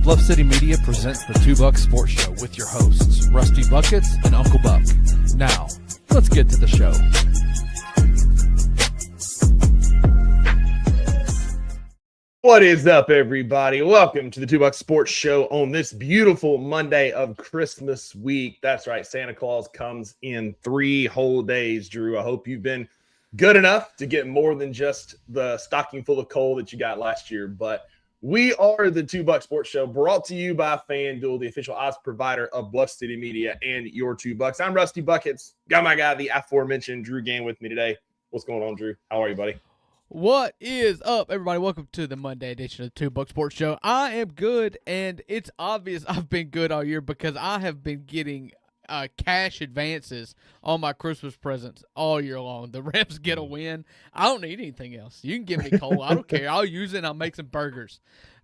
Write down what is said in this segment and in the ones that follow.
Bluff City Media presents the Two Buck Sports Show with your hosts, Rusty Buckets and Uncle Buck. Now, let's get to the show. What is up, everybody? Welcome to the Two Buck Sports Show on this beautiful Monday of Christmas week. That's right, Santa Claus comes in 3 whole days, Drew. I hope you've been good enough to get more than just the stocking full of coal that you got last year, but we are the Two Buck Sports Show, brought to you by FanDuel, the official odds provider of Bluff City Media and your Two Bucks. I'm Rusty Buckets. Got my guy, the aforementioned Drew Gang, with me today. What's going on, Drew? How are you, buddy? What is up, everybody? Welcome to the Monday edition of the Two Buck Sports Show. I am good, and it's obvious I've been good all year because I have been getting cash advances on my Christmas presents all year long. The Rams get a win. I don't need anything else. You can give me coal. I don't care. I'll use it and I'll make some burgers.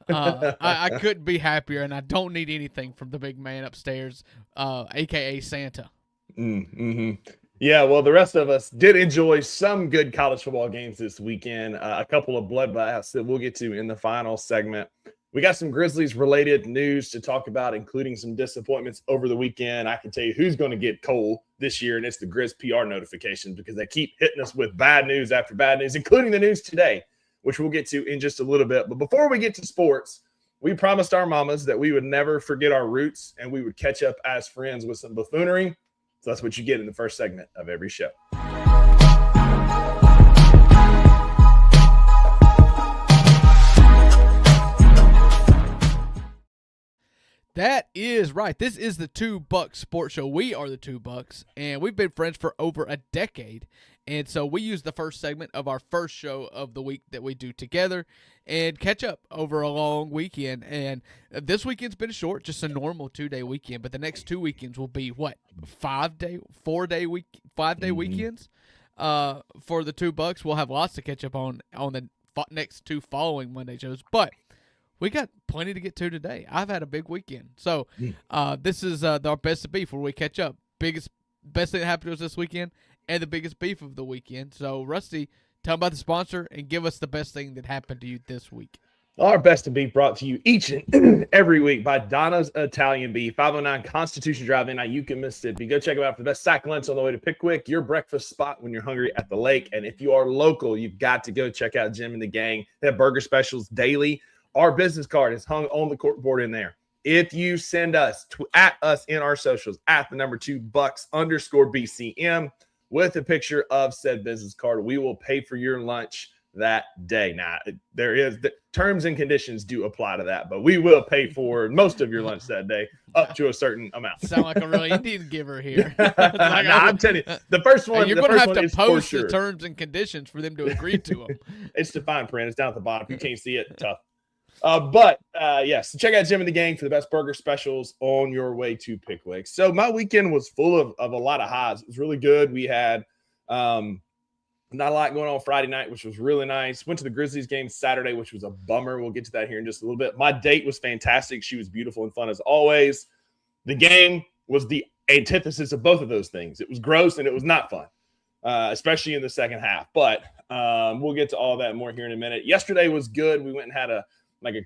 I couldn't be happier, and I don't need anything from the big man upstairs, a.k.a. Santa. Mm-hmm. Yeah, well, the rest of us did enjoy some good college football games this weekend. A couple of bloodbaths that we'll get to in the final segment. We got some Grizzlies-related news to talk about, including some disappointments over the weekend. I can tell you who's going to get coal this year, and it's the Grizz PR notifications because they keep hitting us with bad news after bad news, including the news today, which we'll get to in just a little bit. But before we get to sports, we promised our mamas that we would never forget our roots and we would catch up as friends with some buffoonery. So that's what you get in the first segment of every show. That is right. This is the Two Buck Sports Show. We are the Two Bucks, and we've been friends for over a decade. And so we use the first segment of our first show of the week that we do together and catch up over a long weekend. And this weekend's been short, just a normal 2-day weekend. But the next 2 weekends will be what, 5-day weekends for the Two Bucks. We'll have lots to catch up on the next 2 following Monday shows. But we got plenty to get to today. I've had a big weekend. So this is our best of beef where we catch up. Best thing that happened to us this weekend and the biggest beef of the weekend. So, Rusty, tell them about the sponsor and give us the best thing that happened to you this week. Our best of beef brought to you each and every week by Donna's Italian Beef, 509 Constitution Drive in Iuka, Mississippi. Go check them out for the best sack lunch on the way to Pickwick, your breakfast spot when you're hungry at the lake. And if you are local, you've got to go check out Jim and the gang. They have burger specials daily. Our business card is hung on the corkboard in there. If you send us at us in our socials at the number 2 Bucks_BCM with a picture of said business card, we will pay for your lunch that day. Now, there is the terms and conditions do apply to that, but we will pay for most of your lunch that day up to a certain amount. Sound like a real Indian giver here. I'm telling you, the first one. And you're going to have to post sure. the terms and conditions for them to agree to them. It's the fine print. It's down at the bottom. If you can't see it, tough. But yes, check out Jim and the gang for the best burger specials on your way to Pickwick. So my weekend was full of a lot of highs. It was really good. We had not a lot going on Friday night, which was really nice. Went to the Grizzlies game Saturday, which was a bummer. We'll get to that here in just a little bit. My date was fantastic. She was beautiful and fun as always. The game was the antithesis of both of those things. It was gross and it was not fun, especially in the second half. But we'll get to all that more here in a minute. Yesterday was good. We went and had a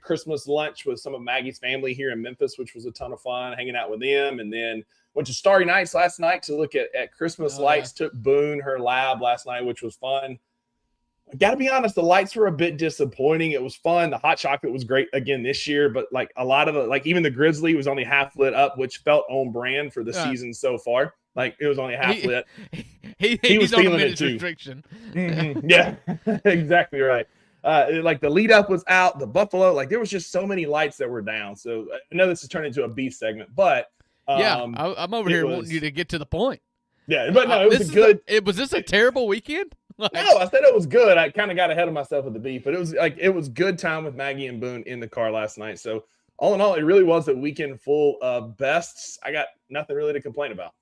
Christmas lunch with some of Maggie's family here in Memphis, which was a ton of fun, hanging out with them. And then went to Starry Nights last night to look at Christmas lights. Took Boone her lab last night, which was fun. I got to be honest, the lights were a bit disappointing. It was fun. The hot chocolate was great again this year, but like a lot of it, even the Grizzly was only half lit up, which felt on brand for the season so far. Like it was only half lit. He was feeling it too. Restriction. Mm-hmm. Yeah, exactly right. Like the lead up was out, the Buffalo, there was just so many lights that were down. So I know this has turned into a beef segment, but I'm over here wanting you to get to the point. Yeah, but no, it was good. Was this a terrible weekend? No, I said it was good. I kind of got ahead of myself with the beef, but it was good time with Maggie and Boone in the car last night. So all in all, it really was a weekend full of bests. I got nothing really to complain about.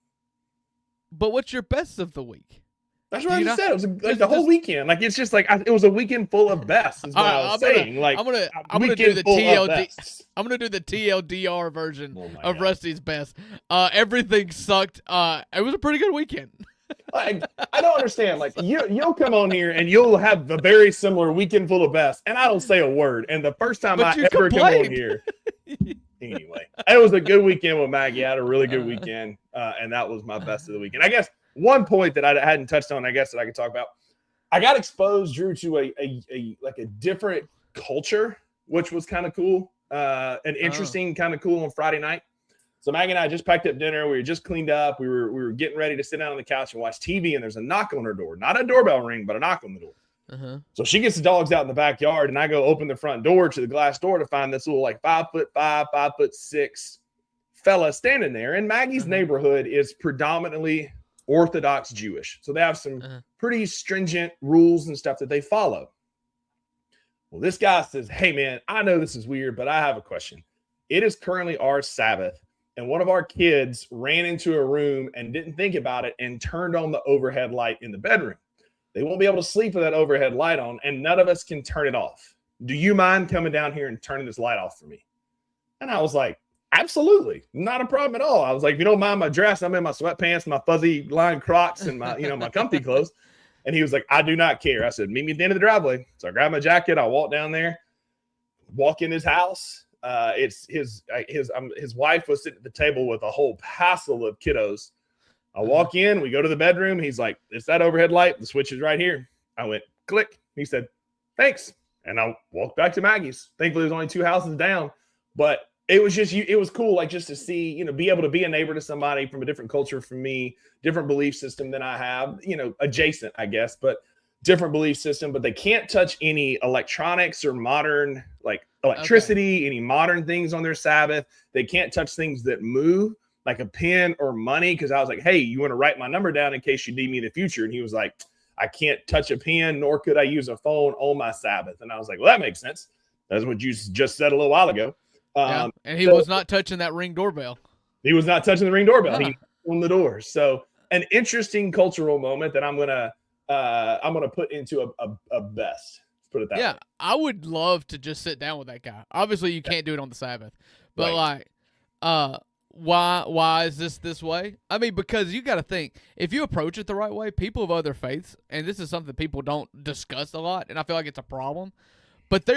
But what's your best of the week? That's what I just said. It was the whole weekend. It's just it was a weekend full of bests. Is what I was saying. I'm gonna do the TLD. I'm gonna do the TLDR version of Rusty's best. Everything sucked. It was a pretty good weekend. I don't understand. You'll come on here and you'll have a very similar weekend full of bests, and I don't say a word. And the first time I ever come on here, Anyway, it was a good weekend with Maggie. I had a really good weekend, and that was my best of the weekend. I guess one point that I hadn't touched on, I guess that I could talk about. I got exposed, Drew, to a different culture, which was kind of cool, and interesting, kind of cool on Friday night. So Maggie and I just packed up dinner. We were just cleaned up. We were getting ready to sit down on the couch and watch TV, and there's a knock on her door. Not a doorbell ring, but a knock on the door. So she gets the dogs out in the backyard, and I go open the front door to the glass door to find this little like 5'5", 5'6" fella standing there. And Maggie's neighborhood is predominantly Orthodox Jewish. So they have some pretty stringent rules and stuff that they follow. Well, this guy says, hey, man, I know this is weird, but I have a question. It is currently our Sabbath, and one of our kids ran into a room and didn't think about it and turned on the overhead light in the bedroom. They won't be able to sleep with that overhead light on, and none of us can turn it off. Do you mind coming down here and turning this light off for me? And I was like, absolutely. Not a problem at all. I was like, if you don't mind my dress, I'm in my sweatpants, my fuzzy lined Crocs, and my, my comfy clothes. And he was like, I do not care. I said, meet me at the end of the driveway. So I grabbed my jacket. I walked down there, walk in his house. It's his wife was sitting at the table with a whole passel of kiddos. I walk in, we go to the bedroom. He's like, it's that overhead light. The switch is right here. I went, click. He said, thanks. And I walked back to Maggie's. Thankfully, there's only 2 houses down. But it was cool, like just to see, be able to be a neighbor to somebody from a different culture from me, different belief system than I have, adjacent, I guess, but different belief system. But they can't touch any electronics or modern, like electricity, any modern things on their Sabbath. They can't touch things that move, like a pen or money, because I was like, hey, you want to write my number down in case you need me in the future? And he was like, I can't touch a pen, nor could I use a phone on my Sabbath. And I was like, well, that makes sense. That's what you just said a little while ago. And he was not touching that Ring doorbell. He was not touching the Ring doorbell. He on the door. So an interesting cultural moment that I'm gonna put into a best. Let's put it that way. Yeah, I would love to just sit down with that guy. Obviously, you can't do it on the Sabbath, but why is this way? I mean, because you got to think, if you approach it the right way, people of other faiths, and this is something people don't discuss a lot, and I feel like it's a problem, but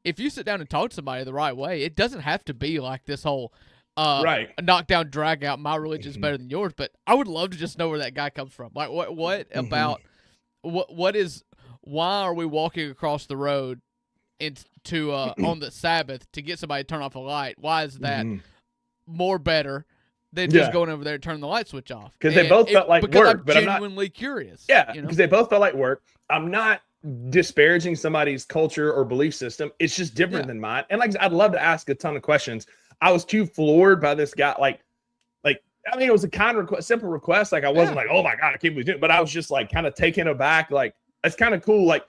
if you sit down and talk to somebody the right way, it doesn't have to be like this whole knockdown, drag out, my religion's better than yours, but I would love to just know where that guy comes from. Like, what about, why are we walking across the road on the Sabbath to get somebody to turn off a light? Why is that more better than just going over there and turning the light switch off? Because they both felt like work, but I'm genuinely curious. Yeah, because they both felt like work. I'm not disparaging somebody's culture or belief system. It's just different than mine. And I'd love to ask a ton of questions. I was too floored by this guy. I mean, it was a simple request. Like, I wasn't like, oh my God, I can't believe it. But I was just like kind of taken aback. Like, it's kind of cool. Like,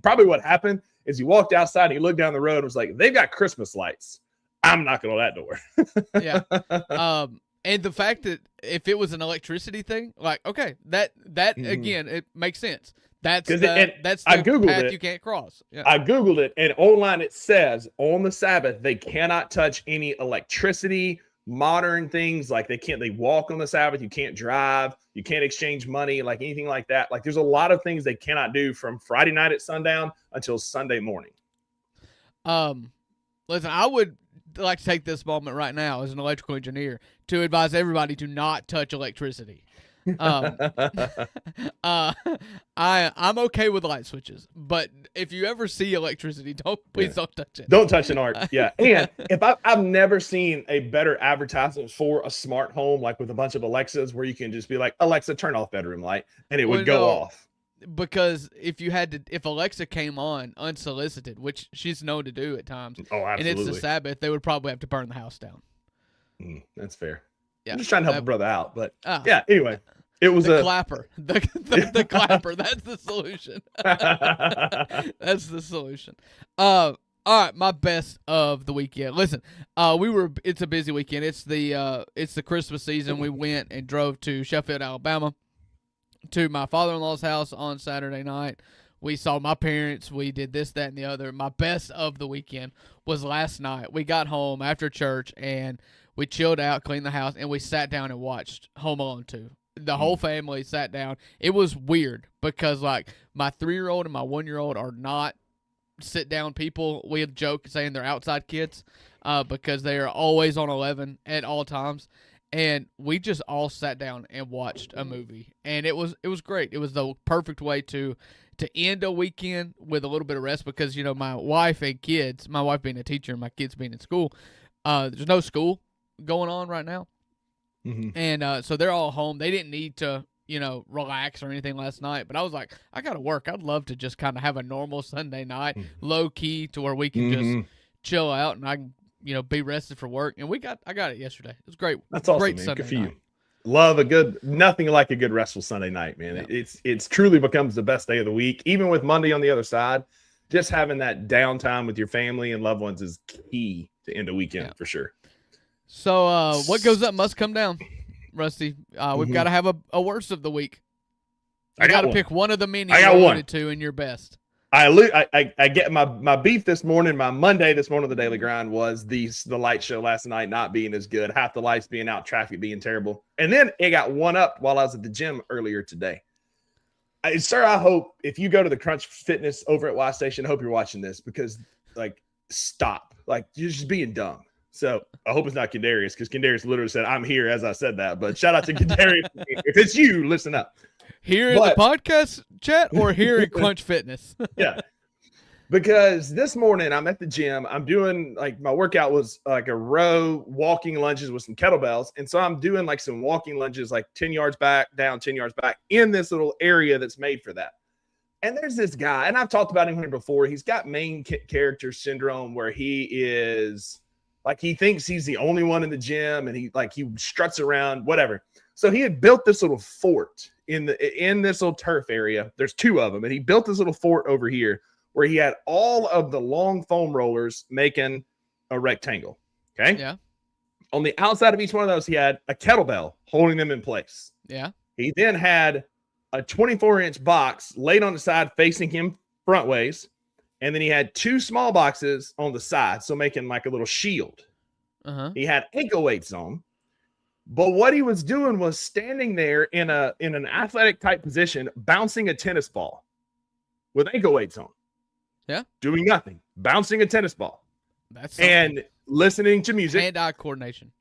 probably what happened is he walked outside and he looked down the road and was like, they've got Christmas lights. I'm knocking on that door. And the fact that if it was an electricity thing, like, okay, that again, it makes sense. That's the path you can't cross. Yeah. I Googled it, and online it says on the Sabbath they cannot touch any electricity, modern things. Like they walk on the Sabbath. You can't drive. You can't exchange money, like anything like that. Like, there's a lot of things they cannot do from Friday night at sundown until Sunday morning. Listen, I would like to take this moment right now as an electrical engineer to advise everybody to not touch electricity. I'm okay with light switches, but if you ever see electricity, please don't touch it. Don't touch an arc. Yeah. And I've never seen a better advertisement for a smart home, like with a bunch of Alexas, where you can just be like, Alexa, turn off bedroom light, and it would go off. Because if Alexa came on unsolicited, which she's known to do at times, and it's the Sabbath, they would probably have to burn the house down. That's fair. Yeah, I'm just trying to help a brother out, but anyway, it was the clapper. The clapper. That's the solution. That's the solution. All right, my best of the weekend. Listen, it's a busy weekend. It's the Christmas season. We went and drove to Sheffield, Alabama, to my father-in-law's house on Saturday night. We saw my parents. We did this, that, and the other. My best of the weekend was last night. We got home after church, and we chilled out, cleaned the house, and we sat down and watched Home Alone 2. The whole family sat down. It was weird because, like, my 3-year-old and my 1-year-old are not sit down people. We have joke saying they're outside kids because they are always on 11 at all times. And we just all sat down and watched a movie, and it was great. It was the perfect way to end a weekend with a little bit of rest because my wife and kids, my wife being a teacher and my kids being in school, there's no school going on right now, and so they're all home. They didn't need to relax or anything last night, but I was like, I gotta work. I'd love to just kind of have a normal Sunday night, low key, to where we can just chill out and I can be rested for work. And I got it yesterday. It was great. That's awesome, great man. Sunday Good for night. you. Love nothing like a good restful Sunday night, man. Yeah. It's truly becomes the best day of the week. Even with Monday on the other side, just having that downtime with your family and loved ones is key to end a weekend for sure. So what goes up must come down, Rusty. We've got to have a worst of the week. I got to pick one of the many you alluded to in your best. I get my beef this morning. My Monday this morning, the Daily Grind was the light show last night not being as good, half the lights being out, traffic being terrible, and then it got one up while I was at the gym earlier today. Sir, I hope if you go to the Crunch Fitness over at Y Station, I hope you're watching this because stop, you're just being dumb. So I hope it's not Kendarius because Kendarius literally said I'm here as I said that. But shout out to Kendarius. If it's you, listen up. Here in the podcast chat or here in Crunch Fitness? Yeah. Because this morning I'm at the gym. I'm doing my workout was a row walking lunges with some kettlebells. And so I'm doing some walking lunges 10 yards back, down 10 yards back in this little area that's made for that. And there's this guy, and I've talked about him here before. He's got main character syndrome where he is he thinks he's the only one in the gym and he struts around, whatever. So he had built this little fort in this little turf area. There's two of them, and he built this little fort over here where he had all of the long foam rollers making a rectangle. Okay. Yeah. On the outside of each one of those, he had a kettlebell holding them in place. Yeah. He then had a 24-inch box laid on the side facing him front ways. And then he had two small boxes on the side, so making a little shield. He had ankle weights on. But what he was doing was standing there in an athletic type position, bouncing a tennis ball with ankle weights on. Yeah. Doing nothing. Bouncing a tennis ball. And listening to music. Hand-eye coordination.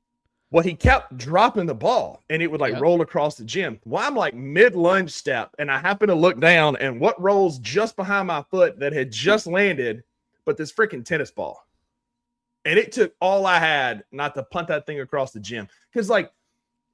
Well, he kept dropping the ball and it would roll across the gym. Well, I'm mid-lunge step and I happen to look down and what rolls just behind my foot that had just landed, but this freaking tennis ball. And it took all I had not to punt that thing across the gym. Because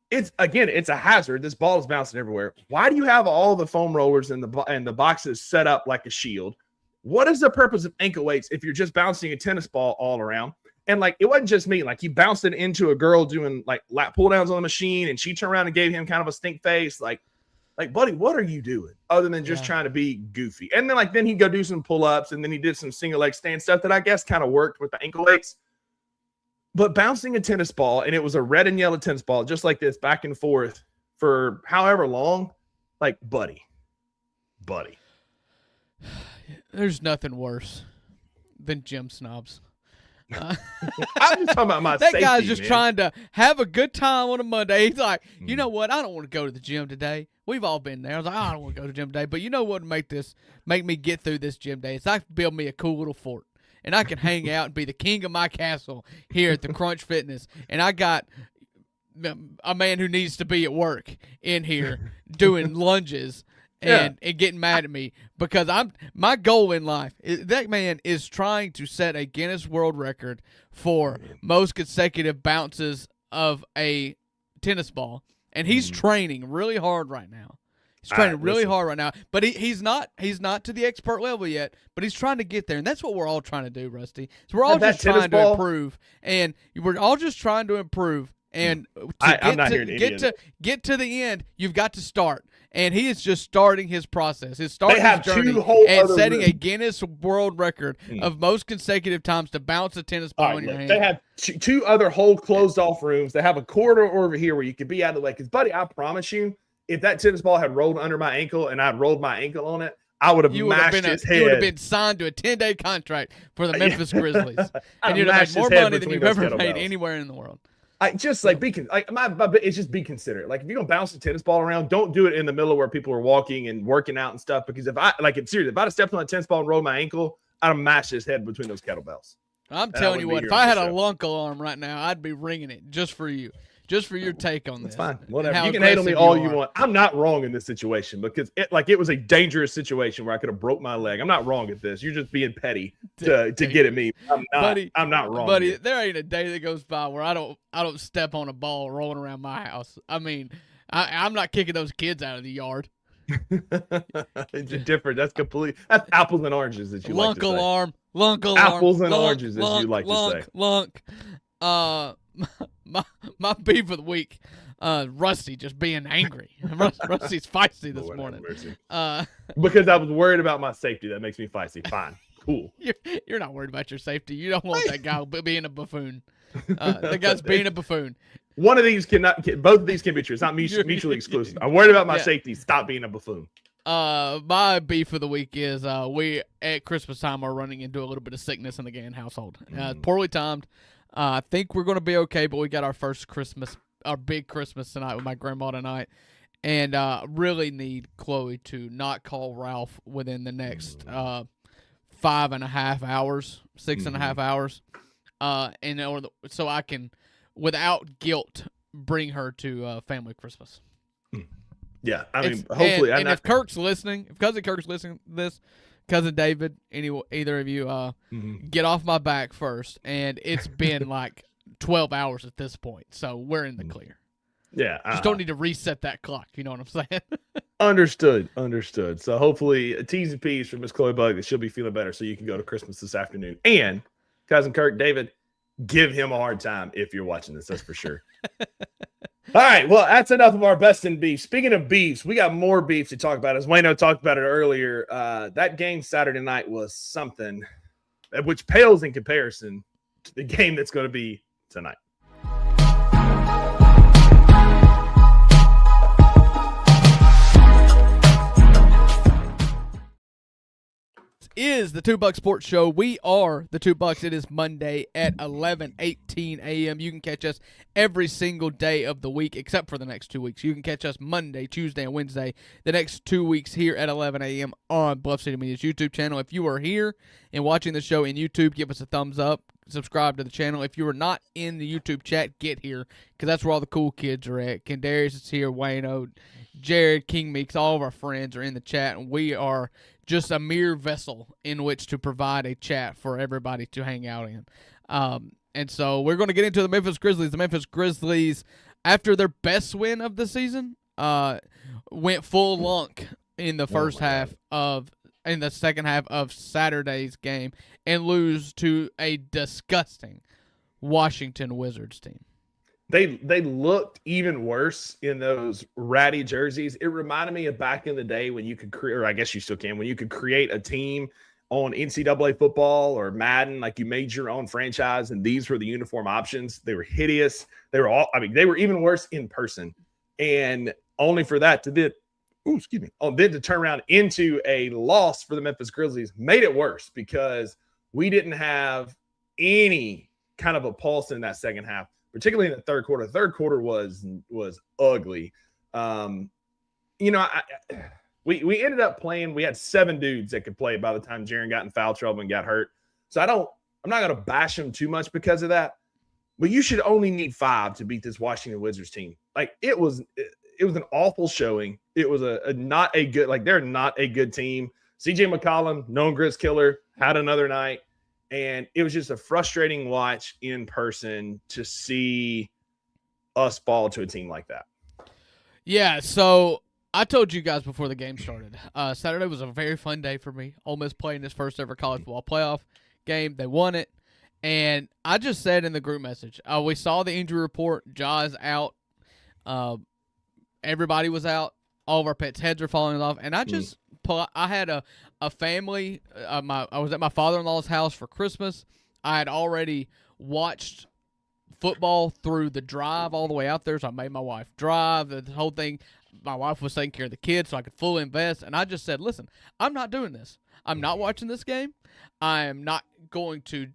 it's a hazard. This ball is bouncing everywhere. Why do you have all the foam rollers and the boxes set up like a shield? What is the purpose of ankle weights if you're just bouncing a tennis ball all around? And it wasn't just me. He bounced it into a girl doing lap pull downs on the machine, and she turned around and gave him kind of a stink face. Buddy, what are you doing? Other than just trying to be goofy. And then then he'd go do some pull ups, and then he did some single leg stand stuff that I guess kind of worked with the ankle weights. But bouncing a tennis ball, and it was a red and yellow tennis ball, just like this, back and forth for however long, buddy. There's nothing worse than gym snobs. I'm just talking about my that safety, guy's just man. trying to have a good time on a Monday. He's like, you know what? I don't want to go to the gym today. We've all been there. I was like, I don't want to go to the gym today. But you know what would make me get through this gym day? Is I build me a cool little fort. And I can hang out and be the king of my castle here at the Crunch Fitness. And I got a man who needs to be at work in here doing lunges and getting mad at me because my goal in life that man is trying to set a Guinness World Record for most consecutive bounces of a tennis ball, and he's training really hard right now. He's training really hard right now, but he's not to the expert level yet, but he's trying to get there, and that's what we're all trying to do, Rusty. So we're all just trying to improve, and we're all just trying to improve. And to get to the end, you've got to start. And he is just starting his process. His starting his journey and setting a Guinness World Record of most consecutive times to bounce a tennis ball in your hand. They have two other whole closed off rooms. They have a corridor over here where you could be out of the way. Because, buddy, I promise you, if that tennis ball had rolled under my ankle and I'd rolled my ankle on it, I would have mashed his head. You would have been signed to a 10-day contract for the Memphis Grizzlies. And you'd have made more money than you've ever made anywhere in the world. It's just be considerate. If you're gonna bounce a tennis ball around, don't do it in the middle where people are walking and working out and stuff. Because if I'd have stepped on a tennis ball and rolled my ankle, I'd mash his head between those kettlebells. I'm telling you what, if I had a lunk alarm right now, I'd be ringing it just for you. Just for your take on this. That's fine. Whatever. You can hate on me all you want. I'm not wrong in this situation because it was a dangerous situation where I could have broke my leg. I'm not wrong at this. You're just being petty to get at me. I'm not wrong. Buddy, there ain't a day that goes by where I don't step on a ball rolling around my house. I mean, I'm not kicking those kids out of the yard. It's different. That's apples and oranges that you like to say. Lunk alarm. Apples and oranges, as you like to say. Lunk. My beef of the week, Rusty just being angry. Rusty's feisty this morning. Because I was worried about my safety. That makes me feisty. Fine. Cool. You're not worried about your safety. You don't want that guy being a buffoon. That guy's being a buffoon. Both of these can be true. It's not mutually exclusive. I'm worried about my safety. Stop being a buffoon. My beef of the week is we at Christmas time are running into a little bit of sickness in the Gann household. Poorly timed. I think we're going to be okay, but we got our big Christmas tonight with my grandma tonight, and really need Chloe to not call Ralph within the next 5.5 hours, 6.5 hours, in order so I can, without guilt, bring her to family Christmas. Yeah, I mean, hopefully. If Kirk's listening, if Cousin Kirk's listening to this, Cousin David, either of you, get off my back first. And it's been like 12 hours at this point, so we're in the clear. Yeah. Just don't need to reset that clock. You know what I'm saying? Understood. So hopefully, T's and P's from Miss Chloe Bug that she'll be feeling better so you can go to Christmas this afternoon. And Cousin Kirk, David, give him a hard time if you're watching this. That's for sure. All right, well, that's enough of our best in beef. Speaking of beefs, we got more beef to talk about. As Wayno talked about it earlier, that game Saturday night was something which pales in comparison to the game that's going to be tonight. Is the 2 Buck Sports Show. We are the 2 Bucks. It is Monday at 11:18 a.m. You can catch us every single day of the week except for the next 2 weeks. You can catch us Monday, Tuesday, and Wednesday the next 2 weeks here at 11 a.m. on Bluff City Media's YouTube channel. If you are here and watching the show in YouTube, give us a thumbs up. Subscribe to the channel. If you are not in the YouTube chat, get here because that's where all the cool kids are at. Kendarius is here, Wayno, Jared, King Meeks, all of our friends are in the chat, and we are just a mere vessel in which to provide a chat for everybody to hang out in. And so we're going to get into the Memphis Grizzlies. The Memphis Grizzlies, after their best win of the season, went full lunk in the in the second half of Saturday's game and lose to a disgusting Washington Wizards team. They looked even worse in those ratty jerseys. It reminded me of back in the day when you could create, or I guess you still can, when you could create a team on NCAA football or Madden, like you made your own franchise, and these were the uniform options. They were hideous. They were even worse in person. And only for that to then to turn around into a loss for the Memphis Grizzlies made it worse because we didn't have any kind of a pulse in that second half. Particularly in the third quarter. The third quarter was ugly. We ended up playing. We had 7 dudes that could play by the time Jaren got in foul trouble and got hurt. So I'm not going to bash them too much because of that. But you should only need 5 to beat this Washington Wizards team. Like it was an awful showing. It was not a good. Like they're not a good team. CJ McCollum, known Grizz killer, had another night. And it was just a frustrating watch in person to see us fall to a team like that. Yeah, so I told you guys before the game started, Saturday was a very fun day for me. Ole Miss playing his first ever college football playoff game. They won it. And I just said in the group message, we saw the injury report. Ja's out. Everybody was out. All of our pets' heads are falling off. And I just I had a family. I was at my father-in-law's house for Christmas. I had already watched football through the drive all the way out there, so I made my wife drive the whole thing. My wife was taking care of the kids, so I could fully invest. And I just said, listen, I'm not doing this. I'm not watching this game. I am not going to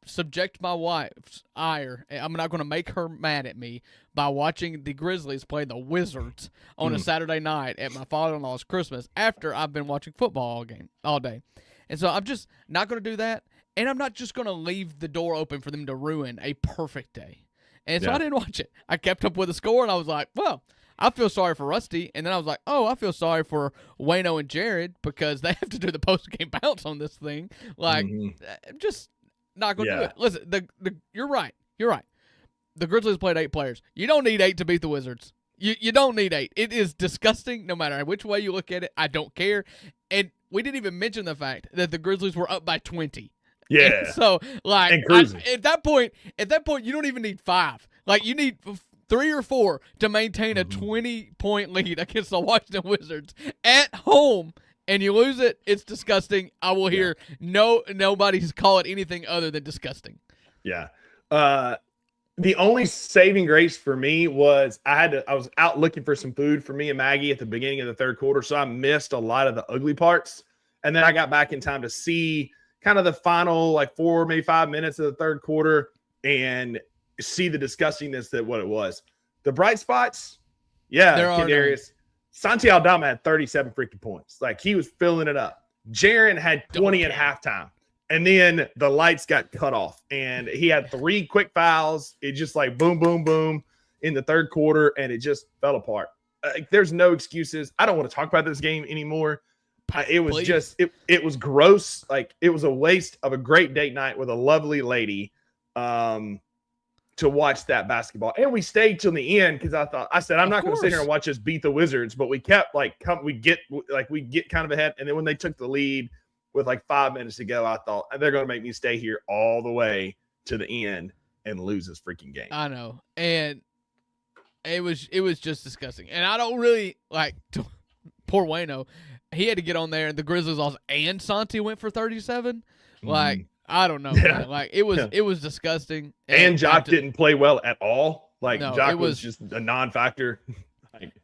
subject my wife's ire. I'm not going to make her mad at me by watching the Grizzlies play the Wizards on a Saturday night at my father-in-law's Christmas after I've been watching football all day. And so I'm just not going to do that. And I'm not just going to leave the door open for them to ruin a perfect day. And so I didn't watch it. I kept up with the score, and I was like, well, I feel sorry for Rusty. And then I was like, oh, I feel sorry for Wayno and Jared because they have to do the post-game bounce on this thing. Like, I'm just not going to do it. Listen, you're right. You're right. The Grizzlies played 8 players. You don't need 8 to beat the Wizards. You don't need 8. It is disgusting no matter which way you look at it. I don't care. And we didn't even mention the fact that the Grizzlies were up by 20. Yeah. And so, like, at that point, you don't even need 5. Like, you need 3 or 4 to maintain a 20-point lead against the Washington Wizards at home, and you lose it. It's disgusting. I will hear nobody's call it anything other than disgusting. Yeah. The only saving grace for me was I was out looking for some food for me and Maggie at the beginning of the third quarter, so I missed a lot of the ugly parts. And then I got back in time to see kind of the final, like 4, maybe 5 minutes of the third quarter and see the disgustingness that what it was. The bright spots, Kadarius. Santi Aldama had 37 freaking points. Like, he was filling it up. Jaren had 20 at halftime. And then the lights got cut off. And he had 3 quick fouls. It just like boom, boom, boom in the third quarter. And it just fell apart. There's no excuses. I don't want to talk about this game anymore. It was just, it was gross. Like, it was a waste of a great date night with a lovely lady to watch that basketball. And we stayed till the end because I said, I'm not going to sit here and watch us beat the Wizards. But we kept we get kind of ahead. And then when they took the lead with like 5 minutes to go, I thought they're going to make me stay here all the way to the end and lose this freaking game. I know. And it was just disgusting. And I don't really poor Wayno. He had to get on there, and the Grizzlies lost, and Santi went for 37. Like, I don't know. Yeah. Man. Like, it was disgusting. And Jock didn't play well at all. Like, no, Jock was just a non-factor.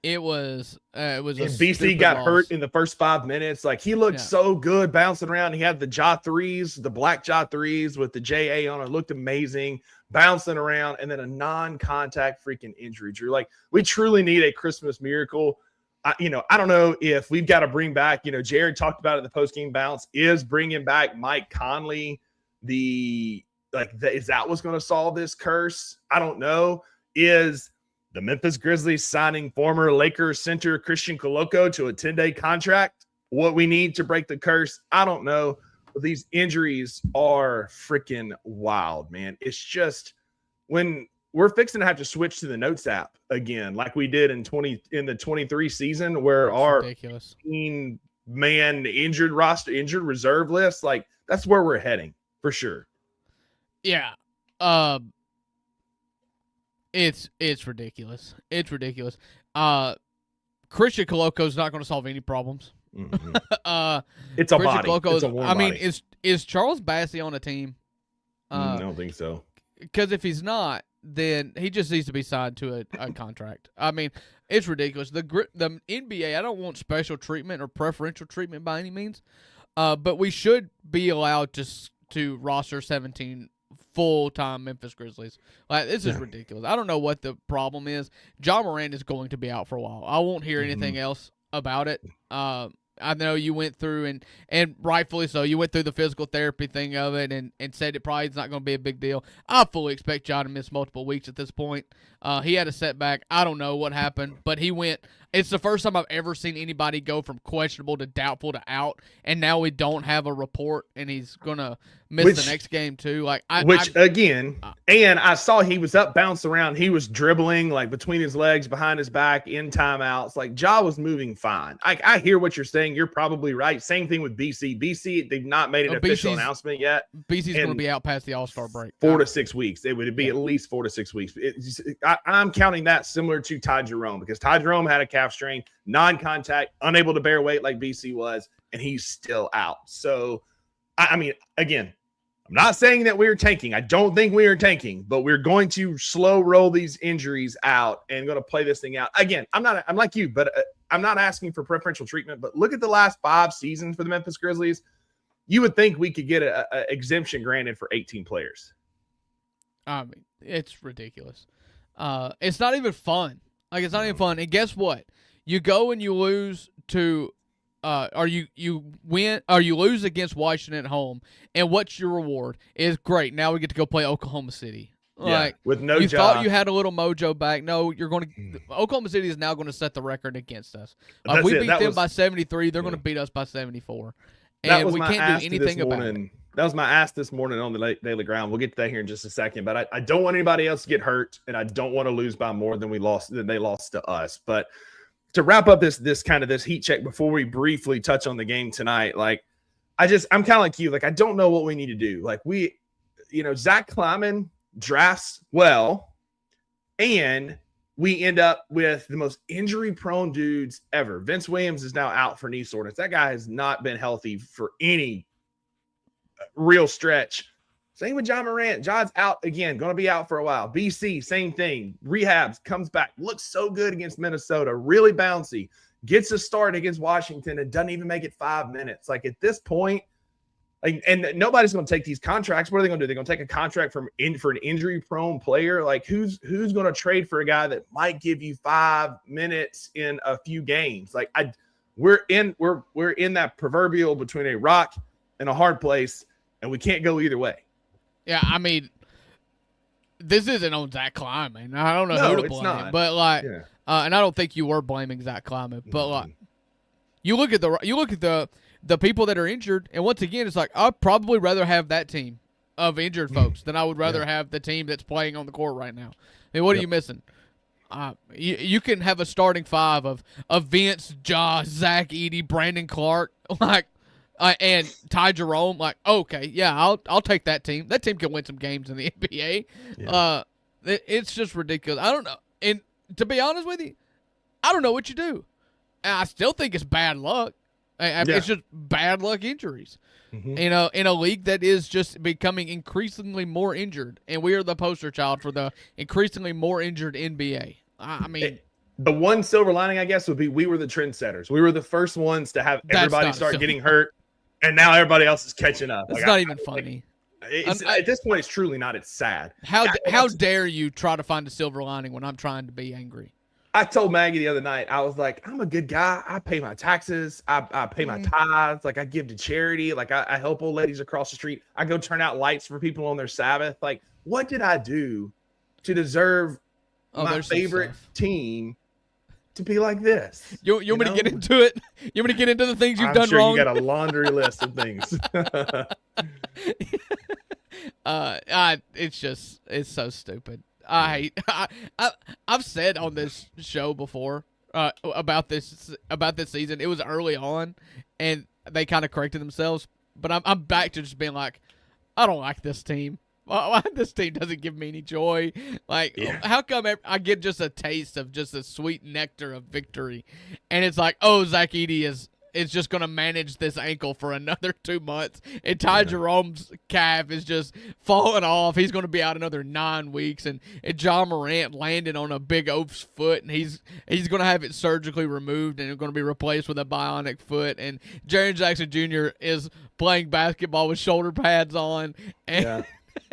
It was and BC got hurt in the first 5 minutes. Like, he looked so good bouncing around. He had the jaw threes, the black jaw threes with the JA on it. Looked amazing, bouncing around, and then a non-contact freaking injury. Drew, like, we truly need a Christmas miracle. I don't know if we've got to bring back, Jared talked about it in the post-game bounce, is bringing back Mike Conley. Is that what's going to solve this curse? I don't know. Is the Memphis Grizzlies signing former Lakers center Christian Coloco to a 10-day contract what we need to break the curse? I don't know. But these injuries are freaking wild, man. It's just when we're fixing to have to switch to the Notes app again, like we did in the 23 season, where that's our ridiculous 15-man injured reserve list, like, that's where we're heading for sure. Yeah. It's ridiculous. It's ridiculous. Christian Coloco's not going to solve any problems. It's a Christian body. Coloco It's a warm body. Is Charles Bassey on a team? I don't think so. Because if he's not, then he just needs to be signed to a contract. I mean, it's ridiculous. The NBA, I don't want special treatment or preferential treatment by any means, but we should be allowed to roster 17 full-time Memphis Grizzlies. Like, this is ridiculous. I don't know what the problem is. John Moran is going to be out for a while. I won't hear anything else about it. I know you went through, and rightfully so, you went through the physical therapy thing of it and said it probably is not going to be a big deal. I fully expect John to miss multiple weeks at this point. He had a setback. I don't know what happened, but he went. It's the first time I've ever seen anybody go from questionable to doubtful to out, and now we don't have a report, and he's going to miss the next game too. Like, and I saw he was up, bounced around. He was dribbling, like, between his legs, behind his back, in timeouts. Like, Ja was moving fine. I hear what you're saying. You're probably right. Same thing with BC. BC, they've not made an official announcement yet. BC's going to be out past the All-Star break. 4 to 6 weeks. It would be at least 4 to 6 weeks. I'm counting that similar to Ty Jerome, because Ty Jerome had a calf strain, non-contact, unable to bear weight like BC was, and he's still out. So, I mean, again, I'm not saying that we're tanking. I don't think we are tanking, but we're going to slow roll these injuries out and going to play this thing out. Again, I'm like you, but I'm not asking for preferential treatment, but look at the last 5 seasons for the Memphis Grizzlies. You would think we could get a exemption granted for 18 players. I mean, it's ridiculous. It's not even fun. Like, it's not even fun. And guess what? You go and you lose to or you win or you lose against Washington at home, and what's your reward? Is great. Now we get to go play Oklahoma City. Like, with no you job. thought you had a little mojo back. No, you're going to Oklahoma City is now going to set the record against us. That's We it. beat That them was- by 73. They're going to beat us by 74, That and was we my can't ask do this anything about it. morning. That was my ask this morning on the Daily Ground. We'll get to that here in just a second, but I don't want anybody else to get hurt, and I don't want to lose by more than they lost to us. But to wrap up this heat check before we briefly touch on the game tonight, like I'm kind of like you. Like, I don't know what we need to do. Like, Zach Kleiman drafts well, and we end up with the most injury-prone dudes ever. Vince Williams is now out for knee soreness. That guy has not been healthy for any real stretch. Same with John Morant. John's out again, going to be out for a while. BC, same thing. Rehabs, comes back, looks so good against Minnesota, really bouncy, gets a start against Washington and doesn't even make it 5 minutes. Like, at this point, and nobody's going to take these contracts. What are they going to do? They're going to take a contract for an injury-prone player. Like, who's going to trade for a guy that might give you 5 minutes in a few games? Like, we're in that proverbial between a rock and a hard place, and we can't go either way. Yeah, I mean, this isn't on Zach Kleiman. I don't know who to blame, but and I don't think you were blaming Zach Kleiman, but like, you look at the people that are injured, and once again, it's like, I'd probably rather have that team of injured folks than I would rather have the team that's playing on the court right now. I mean, what are you missing? You can have a starting five of Vince, Josh, Zach Edey, Brandon Clarke, and Ty Jerome. Like, okay, yeah, I'll take that team. That team can win some games in the NBA. Yeah. It's just ridiculous. I don't know. And to be honest with you, I don't know what you do. And I still think it's bad luck. It's just bad luck injuries. Mm-hmm. In a league that is just becoming increasingly more injured, and we are the poster child for the increasingly more injured NBA. I mean, the one silver lining, I guess, would be we were the trendsetters. We were the first ones to have everybody start getting hurt, and now everybody else is catching up. It's not even funny. At this point, it's truly not. It's sad. How dare you try to find a silver lining when I'm trying to be angry? I told Maggie the other night, I was like, I'm a good guy. I pay my taxes. I pay my tithes. Like, I give to charity. Like, I help old ladies across the street. I go turn out lights for people on their Sabbath. Like, what did I do to deserve my favorite team to be like this? You want me to get into it? You want me to get into the things you've done sure wrong? You got a laundry list of things. It's so stupid. I've said on this show before about this season. It was early on, and they kind of corrected themselves. But I'm back to just being like, I don't like this team. This team doesn't give me any joy. Like, how come I get just a taste of just the sweet nectar of victory, and it's like, oh, Zach Edey is just going to manage this ankle for another 2 months. And Ty Jerome's calf is just falling off. He's going to be out another 9 weeks. And John Morant landed on a big oaf's foot, and he's going to have it surgically removed, and it's going to be replaced with a bionic foot. And Jaren Jackson Jr. is playing basketball with shoulder pads on. And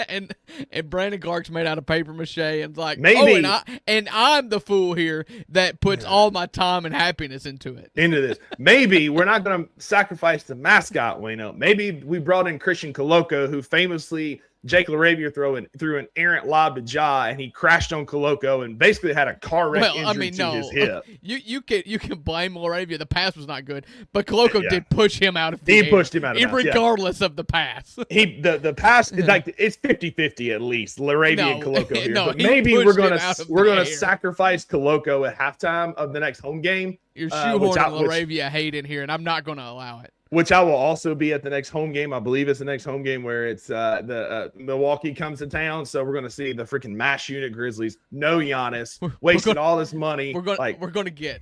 and Brandon Clarke's made out of paper mache, and it's like, maybe. And I'm the fool here that puts all my time and happiness into this. Maybe we're not going to sacrifice the mascot, Wayno. Maybe we brought in Christian Coloco, who famously Jake LaRavia threw an errant lob to Ja, and he crashed on Coloco and basically had a car wreck injury to his hip. You can blame LaRavia. The pass was not good, but Coloco did push him out of the air. He pushed him out of bounds, regardless of the pass. The pass is like it's 50-50 at least. LaRavia and Coloco here. But maybe we're gonna sacrifice Coloco at halftime of the next home game. You're shoehorning LaRavia hate in here, and I'm not gonna allow it. Which I will also be at the next home game. I believe it's the next home game where it's the Milwaukee comes to town. So we're going to see the freaking mash unit Grizzlies. No Giannis. Wasted all this money. We're going to get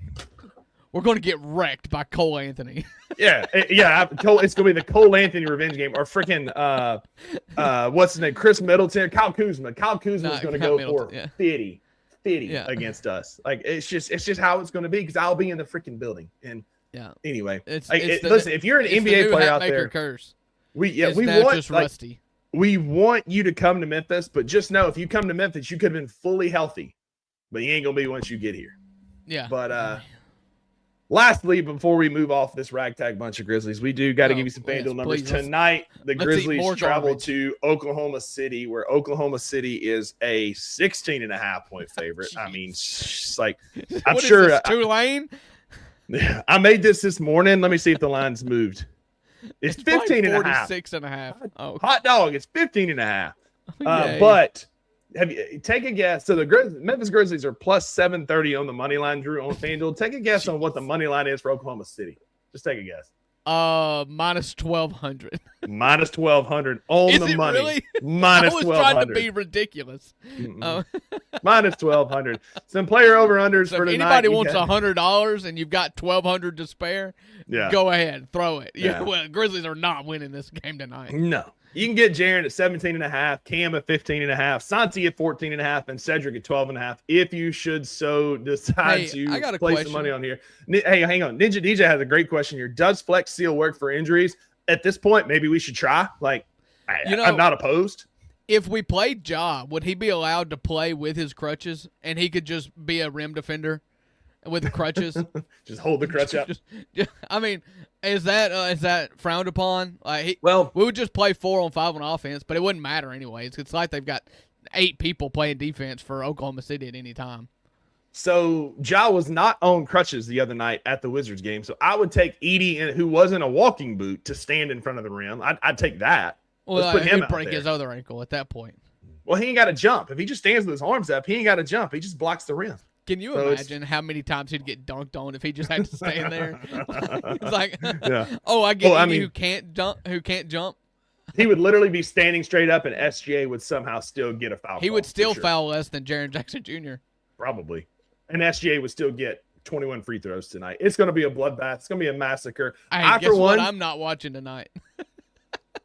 wrecked by Cole Anthony. It's going to be the Cole Anthony revenge game, or freaking what's his name? Chris Middleton, Kyle Kuzma. Kyle Kuzma is going to go for 50 against us. Like, it's just how it's going to be, because I'll be in the freaking building. And anyway, listen, if you're an NBA player out there, curse. We want Rusty. We want you to come to Memphis, but just know, if you come to Memphis, you could have been fully healthy, but you ain't gonna be once you get here. Yeah. But Lastly, before we move off this ragtag bunch of Grizzlies, we do got to give you some yes, FanDuel numbers. please. Tonight, the let's eat Grizzlies more travel garbage. to Oklahoma City, where Oklahoma City is a 16.5-point favorite. I mean, it's like, I'm What is sure this, Tulane? I made this morning. Let me see if the line's moved. It's 15.5. 46.5. Oh, Hot dog, it's 15.5. yay. But take a guess. So the Memphis Grizzlies are plus 730 on the money line, Drew, on FanDuel. Take a guess on what the money line is for Oklahoma City. Just take a guess. minus 1,200. Minus 1,200 on Is the it money. really? Minus I was 1,200. trying to be ridiculous. Minus 1,200. Some player over-unders So for if tonight. anybody wants $100 and you've got 1,200 to spare, Yeah. go ahead, throw it. Yeah. Well, Grizzlies are not winning this game tonight. No. You can get Jaren at 17.5, Cam at 15.5, Santi at 14.5, and Cedric at 12.5. If you should so decide Hey, I got a to play question. some money on here. Hey, hang on. Ninja DJ has a great question here. Does Flex Seal work for injuries? At this point, maybe we should try. Like, I'm not opposed. If we played Ja, would he be allowed to play with his crutches and he could just be a rim defender with the crutches? Just hold the crutch up. I mean, is that frowned upon? Like, Well, we would just play 4-on-5 on offense, but it wouldn't matter anyways. It's like they've got 8 people playing defense for Oklahoma City at any time. so Ja was not on crutches the other night at the Wizards game. So I would take Edie, who wasn't a walking boot, to stand in front of the rim. I'd take that. Well, Let's put him he'd out break there. his other ankle at that point. Well, he ain't got to jump. If he just stands with his arms up, he ain't got to jump. He just blocks the rim. Can you So imagine how many times he'd get dunked on if he just had to stand there? It's like, Yeah. oh, I get Well, I Edie mean- who can't jump. He would literally be standing straight up, and SGA would somehow still get a foul. He call, would for still sure. foul less than Jaren Jackson Jr. Probably. And SGA would still get 21 free throws tonight. It's going to be a bloodbath. It's going to be a massacre. Hey, guess what? I'm not watching tonight.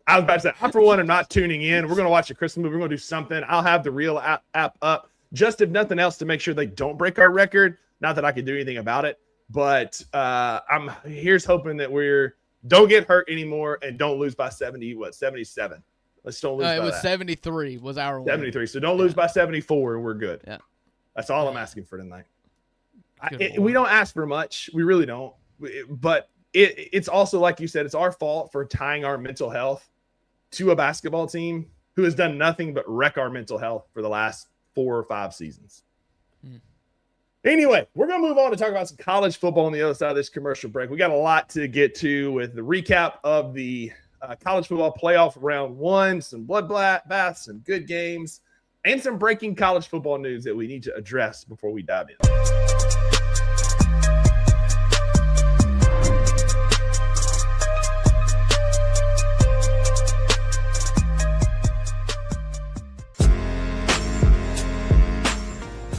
I was about to say, I, for one, am not tuning in. We're going to watch a Christmas movie. We're going to do something. I'll have the real app up, just if nothing else, to make sure they don't break our record. Not that I could do anything about it, but here's hoping that don't get hurt anymore and don't lose by 77. Let's don't lose by It was that. 73 was our win. 73. So don't lose by 74, and we're good. Yeah. That's all I'm asking for tonight. Good We Lord. don't ask for much. We really don't. But it's also, like you said, it's our fault for tying our mental health to a basketball team who has done nothing but wreck our mental health for the last 4 or 5 seasons. Anyway, we're going to move on to talk about some college football on the other side of this commercial break. We got a lot to get to with the recap of the college football playoff round 1, some bloodbaths, some good games, and some breaking college football news that we need to address before we dive in.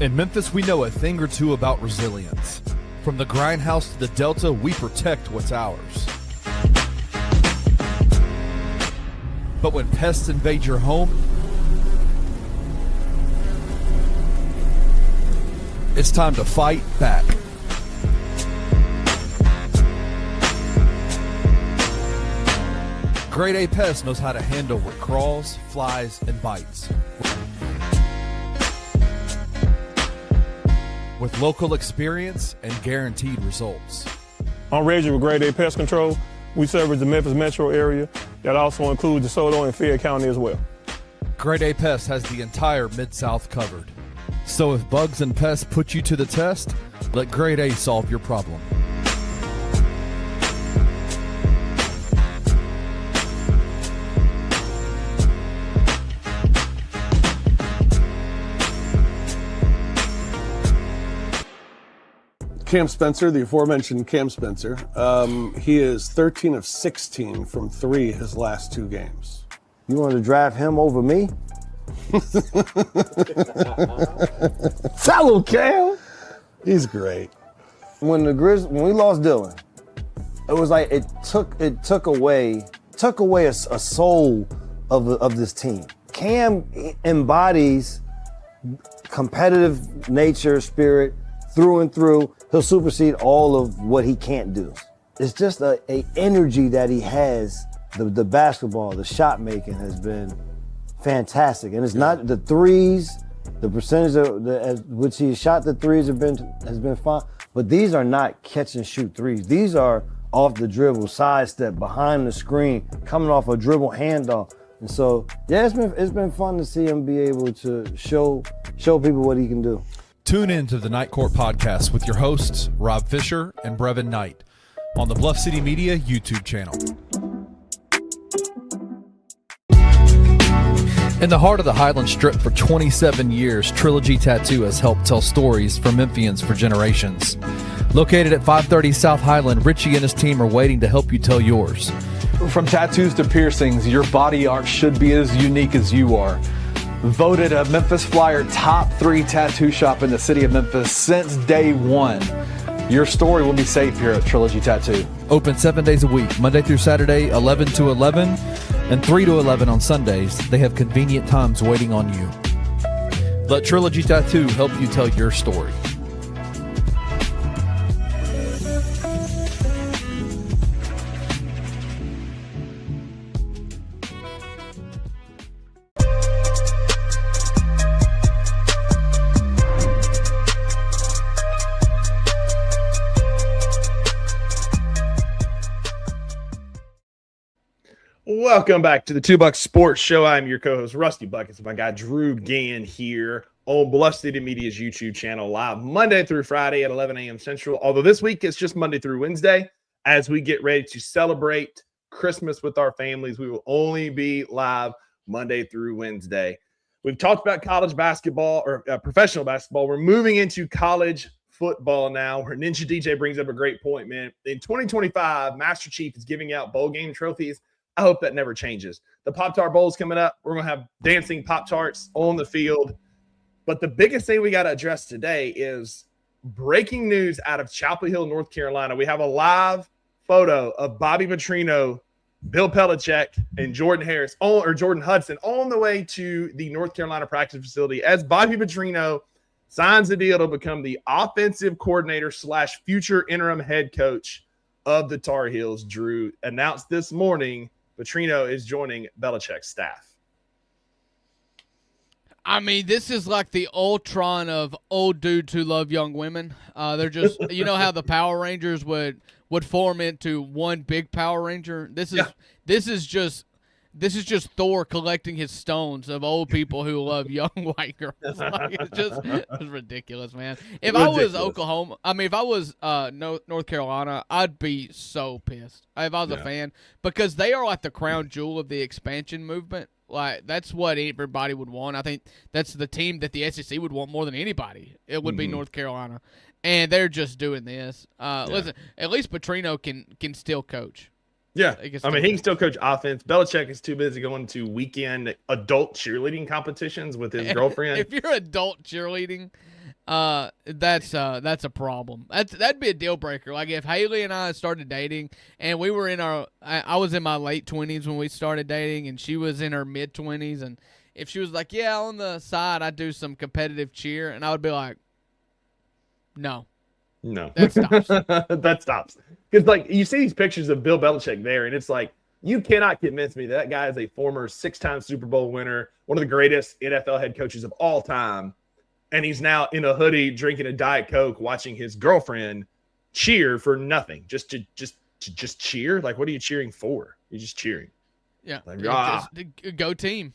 In Memphis, we know a thing or two about resilience. From the grindhouse to the Delta, we protect what's ours. But when pests invade your home, it's time to fight back. Grade A Pest knows how to handle what crawls, flies, and bites. With local experience and guaranteed results. I'm Reggie with Grade A Pest Control. We service the Memphis metro area. That also includes DeSoto and Fayette County as well. Grade A Pest has the entire Mid-South covered. So if bugs and pests put you to the test, let Grade A solve your problem. Cam Spencer, the aforementioned Cam Spencer. He is 13 of 16 from 3 his last 2 games. You want to draft him over me? Tell him, Cam. He's great. When we lost Dylan, it was like it took away a soul of this team. Cam embodies competitive nature, spirit through and through. He'll supersede all of what he can't do. It's just a energy that he has. The basketball, the shot making has been fantastic, and it's not the threes. The percentage of which he shot the threes has been fine, But these are not catch and shoot threes. These are off the dribble, sidestep, behind the screen, coming off a dribble handoff. And so, yeah, it's been fun to see him be able to show people what he can do. Tune in to the Night Court podcast with your hosts, Rob Fisher and Brevin Knight, on the Bluff City Media YouTube channel. In the heart of the Highland Strip for 27 years, Trilogy Tattoo has helped tell stories for Memphians for generations. Located at 530 South Highland, Richie and his team are waiting to help you tell yours. From tattoos to piercings, your body art should be as unique as you are. Voted a Memphis Flyer top 3 tattoo shop in the city of Memphis since day one. Your story will be safe here at Trilogy Tattoo. Open 7 days a week, Monday through Saturday, 11 to 11, and 3 to 11 on Sundays. They have convenient times waiting on you. Let Trilogy Tattoo help you tell your story. Welcome back to the Two Bucks Sports Show. I'm your co-host, Rusty Buckets. My guy, Drew Gann, here on Bluff City Media's YouTube channel, live Monday through Friday at 11 a.m. Central. Although this week it's just Monday through Wednesday. As we get ready to celebrate Christmas with our families, we will only be live Monday through Wednesday. We've talked about college basketball or professional basketball. We're moving into college football now, where Ninja DJ brings up a great point, man. In 2025, Master Chief is giving out bowl game trophies. I hope that never changes. The Pop-Tart Bowl is coming up. We're going to have dancing Pop-Tarts on the field. But the biggest thing we got to address today is breaking news out of Chapel Hill, North Carolina. We have a live photo of Bobby Petrino, Bill Belichick, and Jordan Hudson on the way to the North Carolina practice facility as Bobby Petrino signs a deal to become the offensive coordinator / future interim head coach of the Tar Heels. Drew announced this morning Petrino is joining Belichick's staff. I mean, this is like the Ultron of old dudes who love young women. They're just, you know how the Power Rangers would form into one big Power Ranger. This is just Thor collecting his stones of old people who love young white girls. Like, it's ridiculous, man. If I was Oklahoma, if I was North Carolina, I'd be so pissed if I was a fan, because they are like the crown jewel of the expansion movement. Like, that's what everybody would want. I think that's the team that the SEC would want more than anybody. It would be North Carolina, and they're just doing this. Listen, at least Petrino can still coach. Yeah, he can still coach offense. Belichick is too busy going to weekend adult cheerleading competitions with his girlfriend. If you're adult cheerleading, that's a problem. That'd be a deal breaker. Like if Haley and I started dating, and we were I was in my late 20s when we started dating, and she was in her mid 20s, and if she was like, "Yeah, on the side I do some competitive cheer," and I would be like, "No, that stops." That stops. Because, like, you see these pictures of Bill Belichick there, and it's like, you cannot convince me that guy is a former 6-time Super Bowl winner, one of the greatest NFL head coaches of all time, and he's now in a hoodie drinking a Diet Coke watching his girlfriend cheer for nothing. Just cheer? Like, what are you cheering for? You're just cheering. Yeah. Like, go team.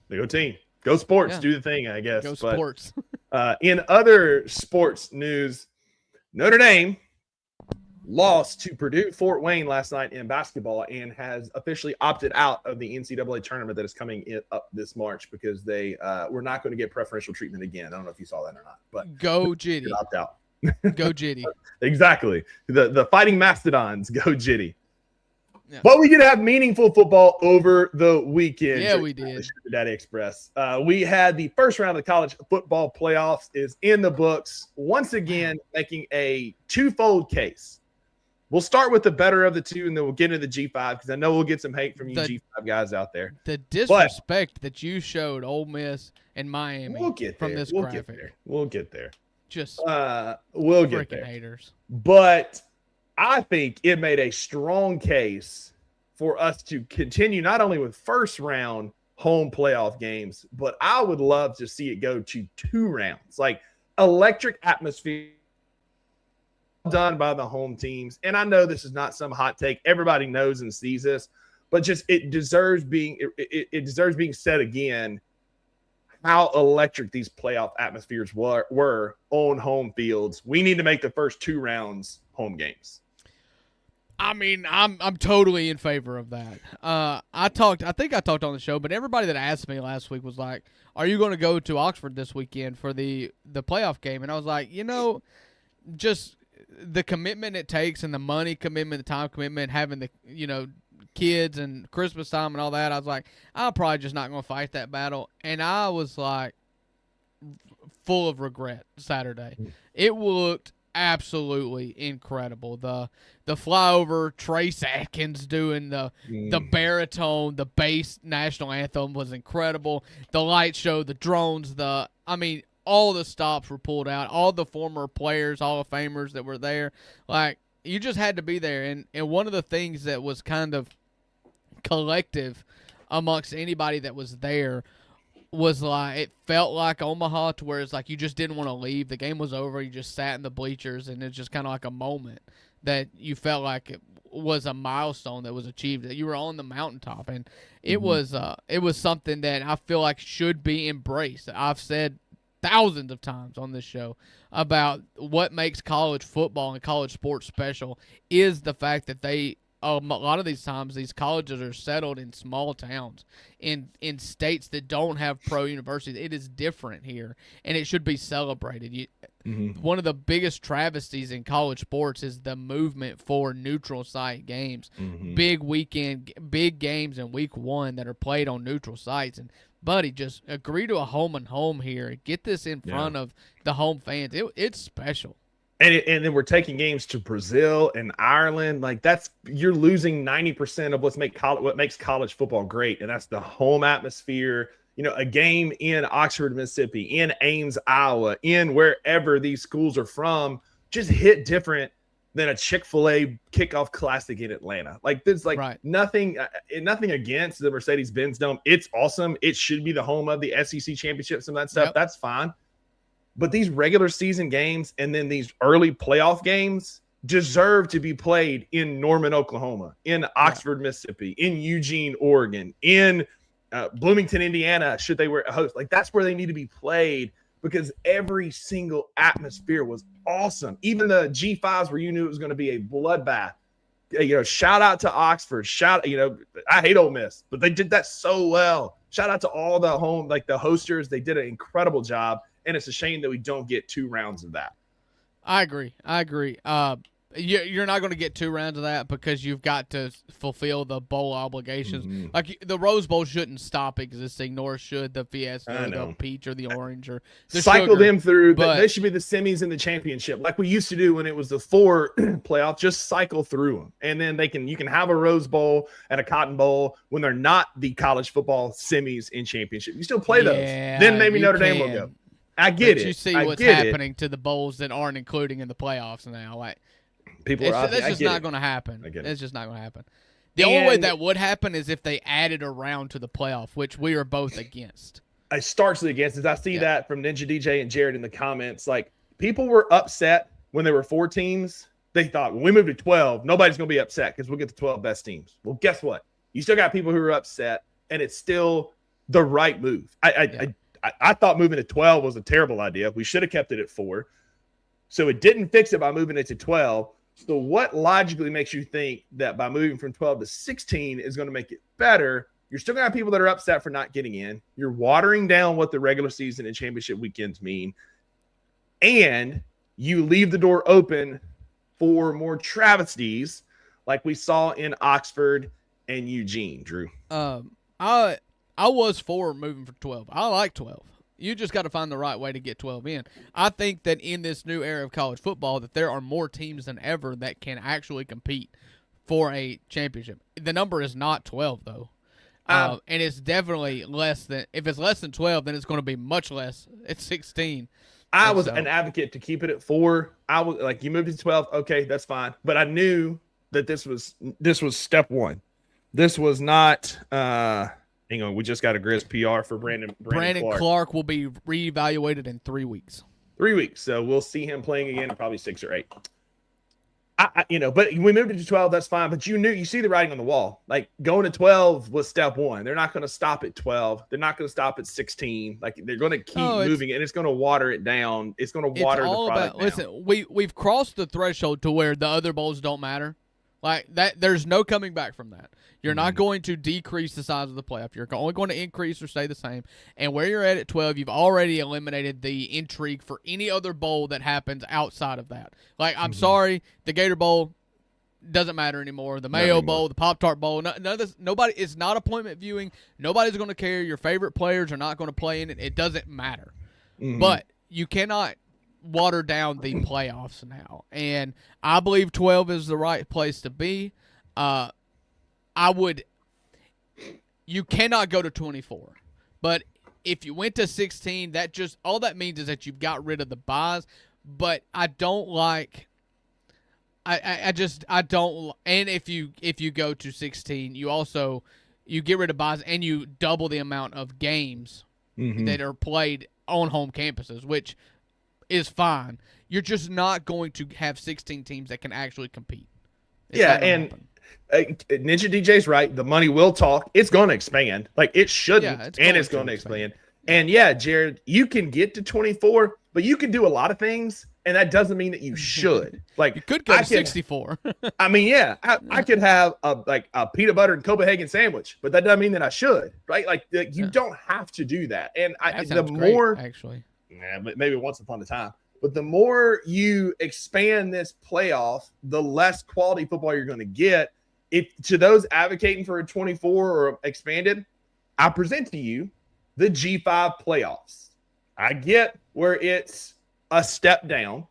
Go team. Go sports. Yeah. Do the thing, I guess. Go sports. In other sports news, Notre Dame lost to Purdue Fort Wayne last night in basketball and has officially opted out of the NCAA tournament that is coming up this March because they were not going to get preferential treatment again. I don't know if you saw that or not, but go Jitty. Opt out. Go Jitty. Exactly. The Fighting Mastodons, go Jitty. Yeah. But we did have meaningful football over the weekend. Yeah, we did. Daddy Express. We had the first round of the college football playoffs is in the books. Once again, making a twofold case. We'll start with the better of the two, and then we'll get into the G5 because I know we'll get some hate from you G5 guys out there. The disrespect that you showed Ole Miss and Miami from this graphic. We'll get there. Just we'll get there. Haters. But I think it made a strong case for us to continue not only with first round home playoff games, but I would love to see it go to 2 rounds, like electric atmosphere done by the home teams. And I know this is not some hot take. Everybody knows and sees this, but just it deserves being said again how electric these playoff atmospheres were on home fields. We need to make the first 2 rounds home games. I mean, I'm totally in favor of that. I think I talked on the show, but everybody that asked me last week was like, "Are you going to go to Oxford this weekend for the playoff game?" And I was like, just the commitment it takes and the money commitment, the time commitment, having the kids and Christmas time and all that. I was like, I'm probably just not going to fight that battle. And I was like, full of regret Saturday. It looked absolutely incredible. The flyover, Trace Atkins doing the baritone, the bass national anthem was incredible. The light show, the drones, all the stops were pulled out. All the former players, Hall of Famers that were there. Like, you just had to be there. And one of the things that was kind of collective amongst anybody that was there was like, it felt like Omaha, to where it's like you just didn't want to leave. The game was over. You just sat in the bleachers, and it's just kind of like a moment that you felt like it was a milestone that was achieved, that you were on the mountaintop. And it was something that I feel like should be embraced. I've said thousands of times on this show about what makes college football and college sports special is the fact that a lot of these times these colleges are settled in small towns, in states that don't have pro universities. It is different here, and it should be celebrated. One of the biggest travesties in college sports is the movement for neutral site games, big games in week 1 that are played on neutral sites. And buddy, just agree to a home and home here. Get this in front of the home fans. It's special. And then we're taking games to Brazil and Ireland. Like, you're losing 90% of what makes college football great, and that's the home atmosphere. A game in Oxford, Mississippi, in Ames, Iowa, in wherever these schools are from, just hit different than a Chick-fil-A kickoff classic in Atlanta. Like, there's nothing against the Mercedes-Benz Dome. It's awesome. It should be the home of the SEC championships and that stuff. Yep. That's fine. But these regular season games and then these early playoff games deserve to be played in Norman, Oklahoma, in Oxford, Mississippi, in Eugene, Oregon, in Bloomington, Indiana, should they were a host. Like, that's where they need to be played, because every single atmosphere was awesome. Even the G5s where you knew it was going to be a bloodbath. Shout out to Oxford. I hate Ole Miss, but they did that so well. Shout out to all the the hosters. They did an incredible job. And it's a shame that we don't get 2 rounds of that. I agree. You're not going to get 2 rounds of that because you've got to fulfill the bowl obligations. Like, the Rose Bowl shouldn't stop existing, nor should the Fiesta, or the Peach, or the Orange, or the Cycle Sugar. them through. But they should be the semis and the championship, like we used to do when it was the 4 playoff. Just cycle through them, and then you can have a Rose Bowl and a Cotton Bowl when they're not the college football semis and championship. You still play those. Then maybe Notre Dame will go. I get it. You see what's happening to the bowls that aren't including in the playoffs now. Like, that's just not going to happen. It's just not going to happen. The only way that would happen is if they added a round to the playoff, which we are both against. I starkly against it. I see that from Ninja DJ and Jared in the comments. Like, people were upset when there were 4 teams. They thought, when we move to 12, nobody's going to be upset because we'll get the 12 best teams. Well, guess what? You still got people who are upset, and it's still the right move. I thought moving to 12 was a terrible idea. We should have kept it at 4. So it didn't fix it by moving it to 12. So what logically makes you think that by moving from 12 to 16 is going to make it better? You're still going to have people that are upset for not getting in. You're watering down what the regular season and championship weekends mean. And you leave the door open for more travesties like we saw in Oxford and Eugene, Drew. I was for moving for 12. I like 12. You just got to find the right way to get 12 in. I think that in this new era of college football that there are more teams than ever that can actually compete for a championship. The number is not 12, though. And it's definitely less than – if it's less than 12, then it's going to be much less. It's 16. I was an advocate to keep it at 4. I was like, you moved it to 12, okay, that's fine. But I knew that this was step 1. This was not hang on, we just got a Grizz PR for Brandon Clarke will be reevaluated in 3 weeks. 3 weeks. So we'll see him playing again in probably 6 or 8. But we moved it to 12. That's fine. But you see the writing on the wall. Like going to 12 was step one. They're not going to stop at 12. They're not going to stop at 16. Like they're going to keep moving, and it's going to water it down. It's going to water the product down. Listen, we've crossed the threshold to where the other bowls don't matter. Like that, there's no coming back from that. You're not going to decrease the size of the playoff. You're only going to increase or stay the same. And where you're at 12, you've already eliminated the intrigue for any other bowl that happens outside of that. Like, I'm sorry, the Gator Bowl doesn't matter anymore. The Mayo Bowl, the Pop-Tart Bowl, none of this. Nobody. It's not appointment viewing. Nobody's going to care. Your favorite players are not going to play in it. It doesn't matter. But you cannot water down the playoffs now. And I believe 12 is the right place to be. You cannot go to 24. But if you went to 16, all that means is that you've got rid of the buys. But I don't like I don't, and if you go to 16, you get rid of buys and you double the amount of games that are played on home campuses, which is fine. You're just not going to have 16 teams that can actually compete. Ninja DJ's right. The money will talk. It's going to expand. Like it shouldn't, it's going to expand. And yeah, Jared, you can get to 24, but you can do a lot of things, and that doesn't mean that you should. Like you could go to 64. I mean, I could have a peanut butter and Copenhagen sandwich, but that doesn't mean that I should, right? Like you don't have to do that. And actually, maybe once upon a time. But the more you expand this playoff, the less quality football you're going to get. To those advocating for a 24 or expanded, I present to you the G5 playoffs. I get where it's a step down,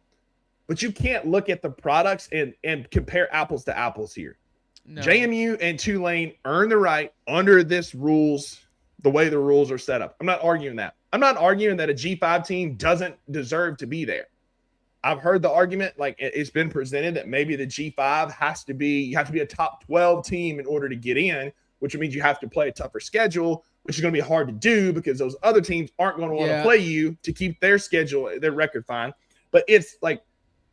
but you can't look at the products and compare apples to apples here. No. JMU and Tulane earn the right under this rules, the way the rules are set up. I'm not arguing that. I'm not arguing that a G5 team doesn't deserve to be there. I've heard the argument, like it's been presented, that maybe the G5 you have to be a top 12 team in order to get in, which means you have to play a tougher schedule, which is going to be hard to do because those other teams aren't going to want to play you to keep their schedule, their record fine. But it's like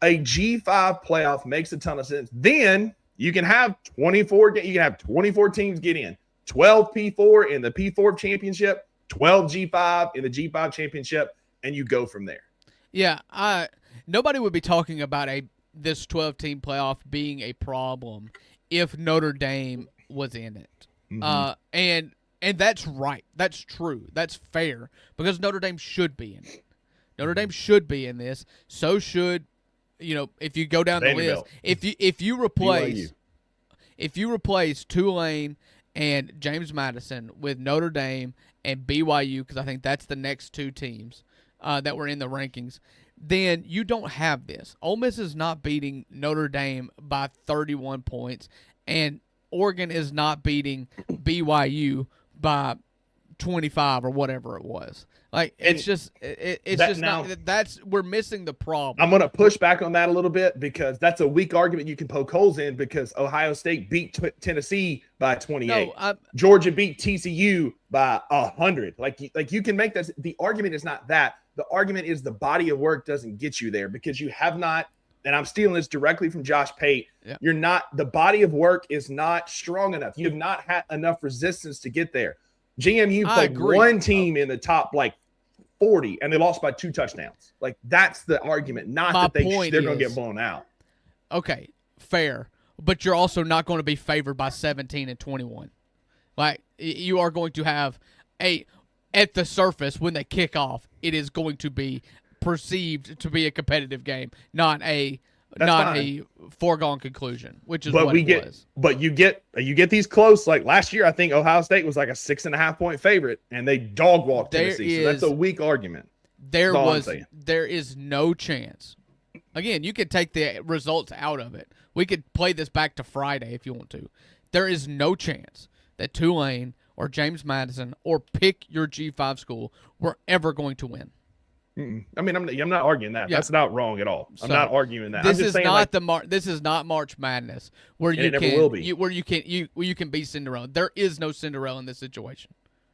a G5 playoff makes a ton of sense. Then you can have 24 teams get in, 12 P4 in the P4 championship, 12 G5 in the G5 championship, and you go from there. Yeah, nobody would be talking about this 12-team playoff being a problem if Notre Dame was in it. And that's right. That's true. That's fair because Notre Dame should be in it. Notre Dame should be in this. So should, if you go down the list, if you replace Tulane and James Madison with Notre Dame and BYU, because I think that's the next two teams that were in the rankings, then you don't have this. Ole Miss is not beating Notre Dame by 31 points, and Oregon is not beating BYU by 25 or whatever it was. Like we're missing the problem. I'm going to push back on that a little bit because that's a weak argument you can poke holes in because Ohio State beat Tennessee by 28. Georgia beat TCU by 100. Like you can make that. The argument is not that. The argument is the body of work doesn't get you there because you have not, and I'm stealing this directly from Josh Pate. Yeah. The body of work is not strong enough. You have not had enough resistance to get there. JMU played one team in the top 40 and they lost by 2 touchdowns. Like that's the argument, not that they're going to get blown out. Okay, fair. But you're also not going to be favored by 17 and 21. Like you are going to have at the surface when they kick off, it is going to be perceived to be a competitive game, not a foregone conclusion, which is what it was. But you get these close. Like last year, I think Ohio State was like a 6.5 point favorite, and they dog walked Tennessee. So that's a weak argument. There is no chance. Again, you could take the results out of it. We could play this back to Friday if you want to. There is no chance that Tulane or James Madison or pick your G5 school were ever going to win. I mean, I'm not arguing that. Yeah. That's not wrong at all. I'm not arguing that. This is not this is not March Madness where you can be Cinderella. There is no Cinderella in this situation.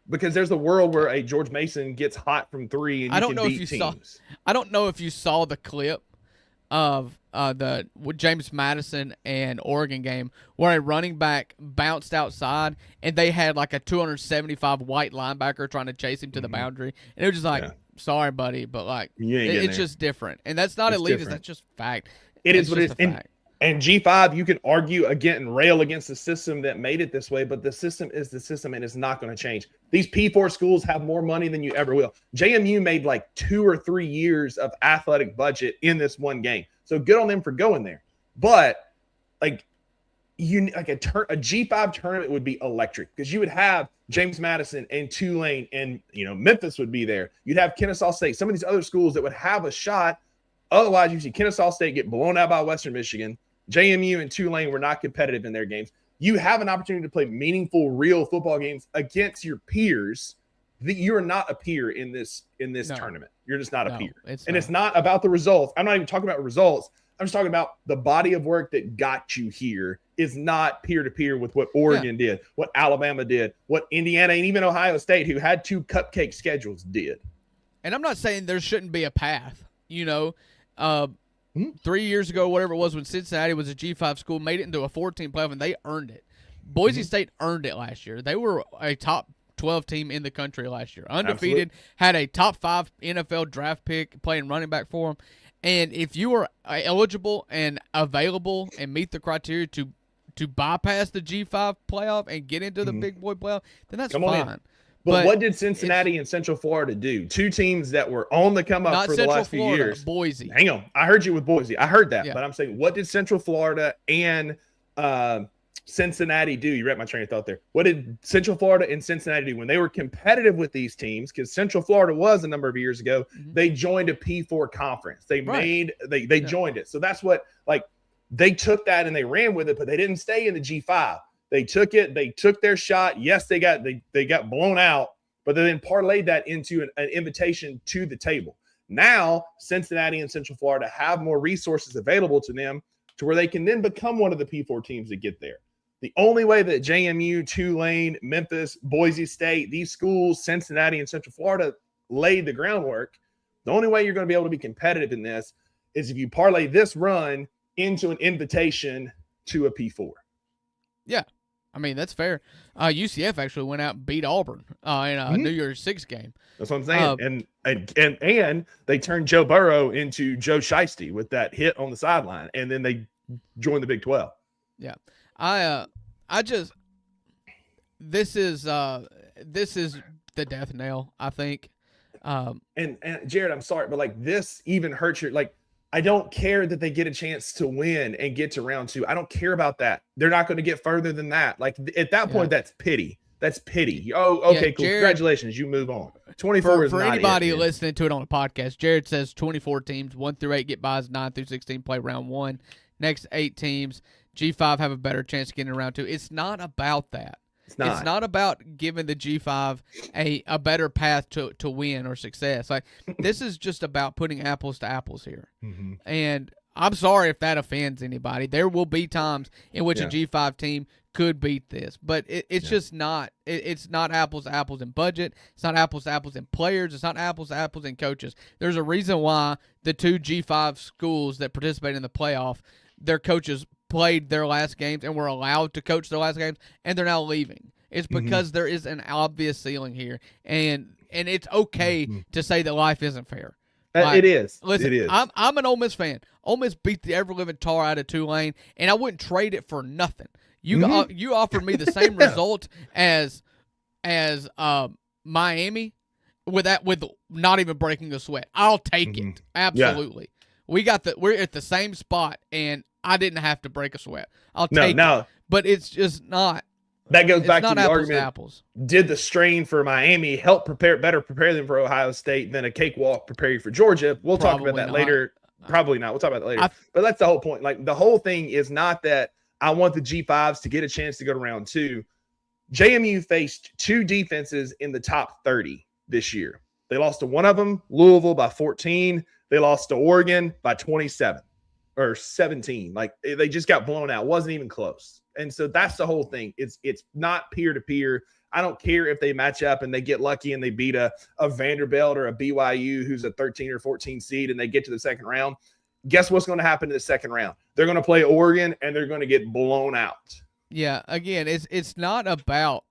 Because there's a world where a George Mason gets hot from 3 and you can beat teams. I don't know if you saw the clip of with James Madison and Oregon game where a running back bounced outside and they had like a 275 white linebacker trying to chase him to the boundary, and it was just like, sorry, buddy, but like it's just different, and that's not elitist. That's just fact. It is what it is. And G5, you can argue again and rail against the system that made it this way, but the system is the system, and it's not going to change. These P4 schools have more money than you ever will. JMU made like 2 or 3 years of athletic budget in this one game, so good on them for going there. But like a G5 tournament would be electric because you would have James Madison and Tulane, and Memphis would be there. You'd have Kennesaw State, some of these other schools that would have a shot. Otherwise, you see Kennesaw State get blown out by Western Michigan. JMU and Tulane were not competitive in their games. You have an opportunity to play meaningful, real football games against your peers. You're not a peer in this tournament. You're just not a peer. It's not about the results. I'm not even talking about results. I'm just talking about the body of work that got you here is not peer-to-peer with what Oregon did, what Alabama did, what Indiana and even Ohio State, who had 2 cupcake schedules, did. And I'm not saying there shouldn't be a path. 3 years ago, whatever it was, when Cincinnati was a G5 school, made it into a 14 playoff, and they earned it. Boise State earned it last year. They were a top 12 team in the country last year. Undefeated, had a top 5 NFL draft pick playing running back for them. And if you are eligible and available and meet the criteria to bypass the G5 playoff and get into the big boy playoff, then that's fine. But what did Cincinnati and Central Florida do? 2 teams that were on the come up for the last few years. Boise. Hang on. I heard you with Boise. I heard that. Yeah. But I'm saying, what did Central Florida and Cincinnati do? You read my train of thought there. What did Central Florida and Cincinnati do when they were competitive with these teams? Because Central Florida was a number of years ago. They joined a P4 conference. They joined it. So that's what, like, they took that and they ran with it, but they didn't stay in the G5. They took it. They took their shot. Yes, they got blown out, but they then parlayed that into an invitation to the table. Now, Cincinnati and Central Florida have more resources available to them to where they can then become one of the P4 teams that get there. The only way that JMU, Tulane, Memphis, Boise State, these schools, Cincinnati and Central Florida laid the groundwork, the only way you're going to be able to be competitive in this is if you parlay this run into an invitation to a P4. Yeah. I mean, that's fair. UCF actually went out and beat Auburn in a New Year's 6 game. That's what I'm saying. And they turned Joe Burrow into Joe Shiesty with that hit on the sideline, and then they joined the Big 12. Yeah. This is the death knell, I think. And Jared, I'm sorry, but like this even hurts your, like, I don't care that they get a chance to win and get to round 2. I don't care about that. They're not going to get further than that. Like at that point, that's pity. That's pity. Oh, okay, cool. Jared, congratulations. You move on. 24 is for not anybody listening to it on the podcast. Jared says 24 teams, 1 through 8 get buys, 9 through 16 play round 1. Next 8 teams, G5 have a better chance of getting to round 2. It's not about that. It's not about giving the G5 a better path to win or success. Like this is just about putting apples to apples here. And I'm sorry if that offends anybody. There will be times in which a G5 team could beat this, but it's just not. It's not apples to apples in budget. It's not apples to apples in players. It's not apples to apples in coaches. There's a reason why the 2 G5 schools that participate in the playoff, their coaches played their last games and were allowed to coach their last games, and they're now leaving. It's because there is an obvious ceiling here, and it's okay to say that life isn't fair. Like, it is. Listen, it is. I'm an Ole Miss fan. Ole Miss beat the ever-living tar out of Tulane, and I wouldn't trade it for nothing. You offered me the same result as Miami with not even breaking a sweat. I'll take it. Absolutely. Yeah. We're at the same spot, and I didn't have to break a sweat. I'll take it. But it's just not. That goes back to the apples argument. To apples. Did the strain for Miami help prepare them for Ohio State than a cakewalk prepare you for Georgia? We'll talk about that later. Probably not. We'll talk about that later. But that's the whole point. Like the whole thing is not that I want the G5s to get a chance to go to round 2. JMU faced 2 defenses in the top 30 this year. They lost to one of them, Louisville, by 14. They lost to Oregon by 27 or 17. Like they just got blown out. Wasn't even close. And so that's the whole thing. It's not peer-to-peer. I don't care if they match up and they get lucky and they beat a Vanderbilt or a BYU who's a 13 or 14 seed and they get to the second round. guess what's going to happen in the second round? They're going to play Oregon, and they're going to get blown out. Yeah, again, it's not about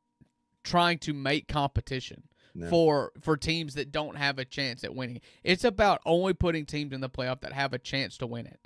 trying to make competition for teams that don't have a chance at winning. It's about only putting teams in the playoff that have a chance to win it.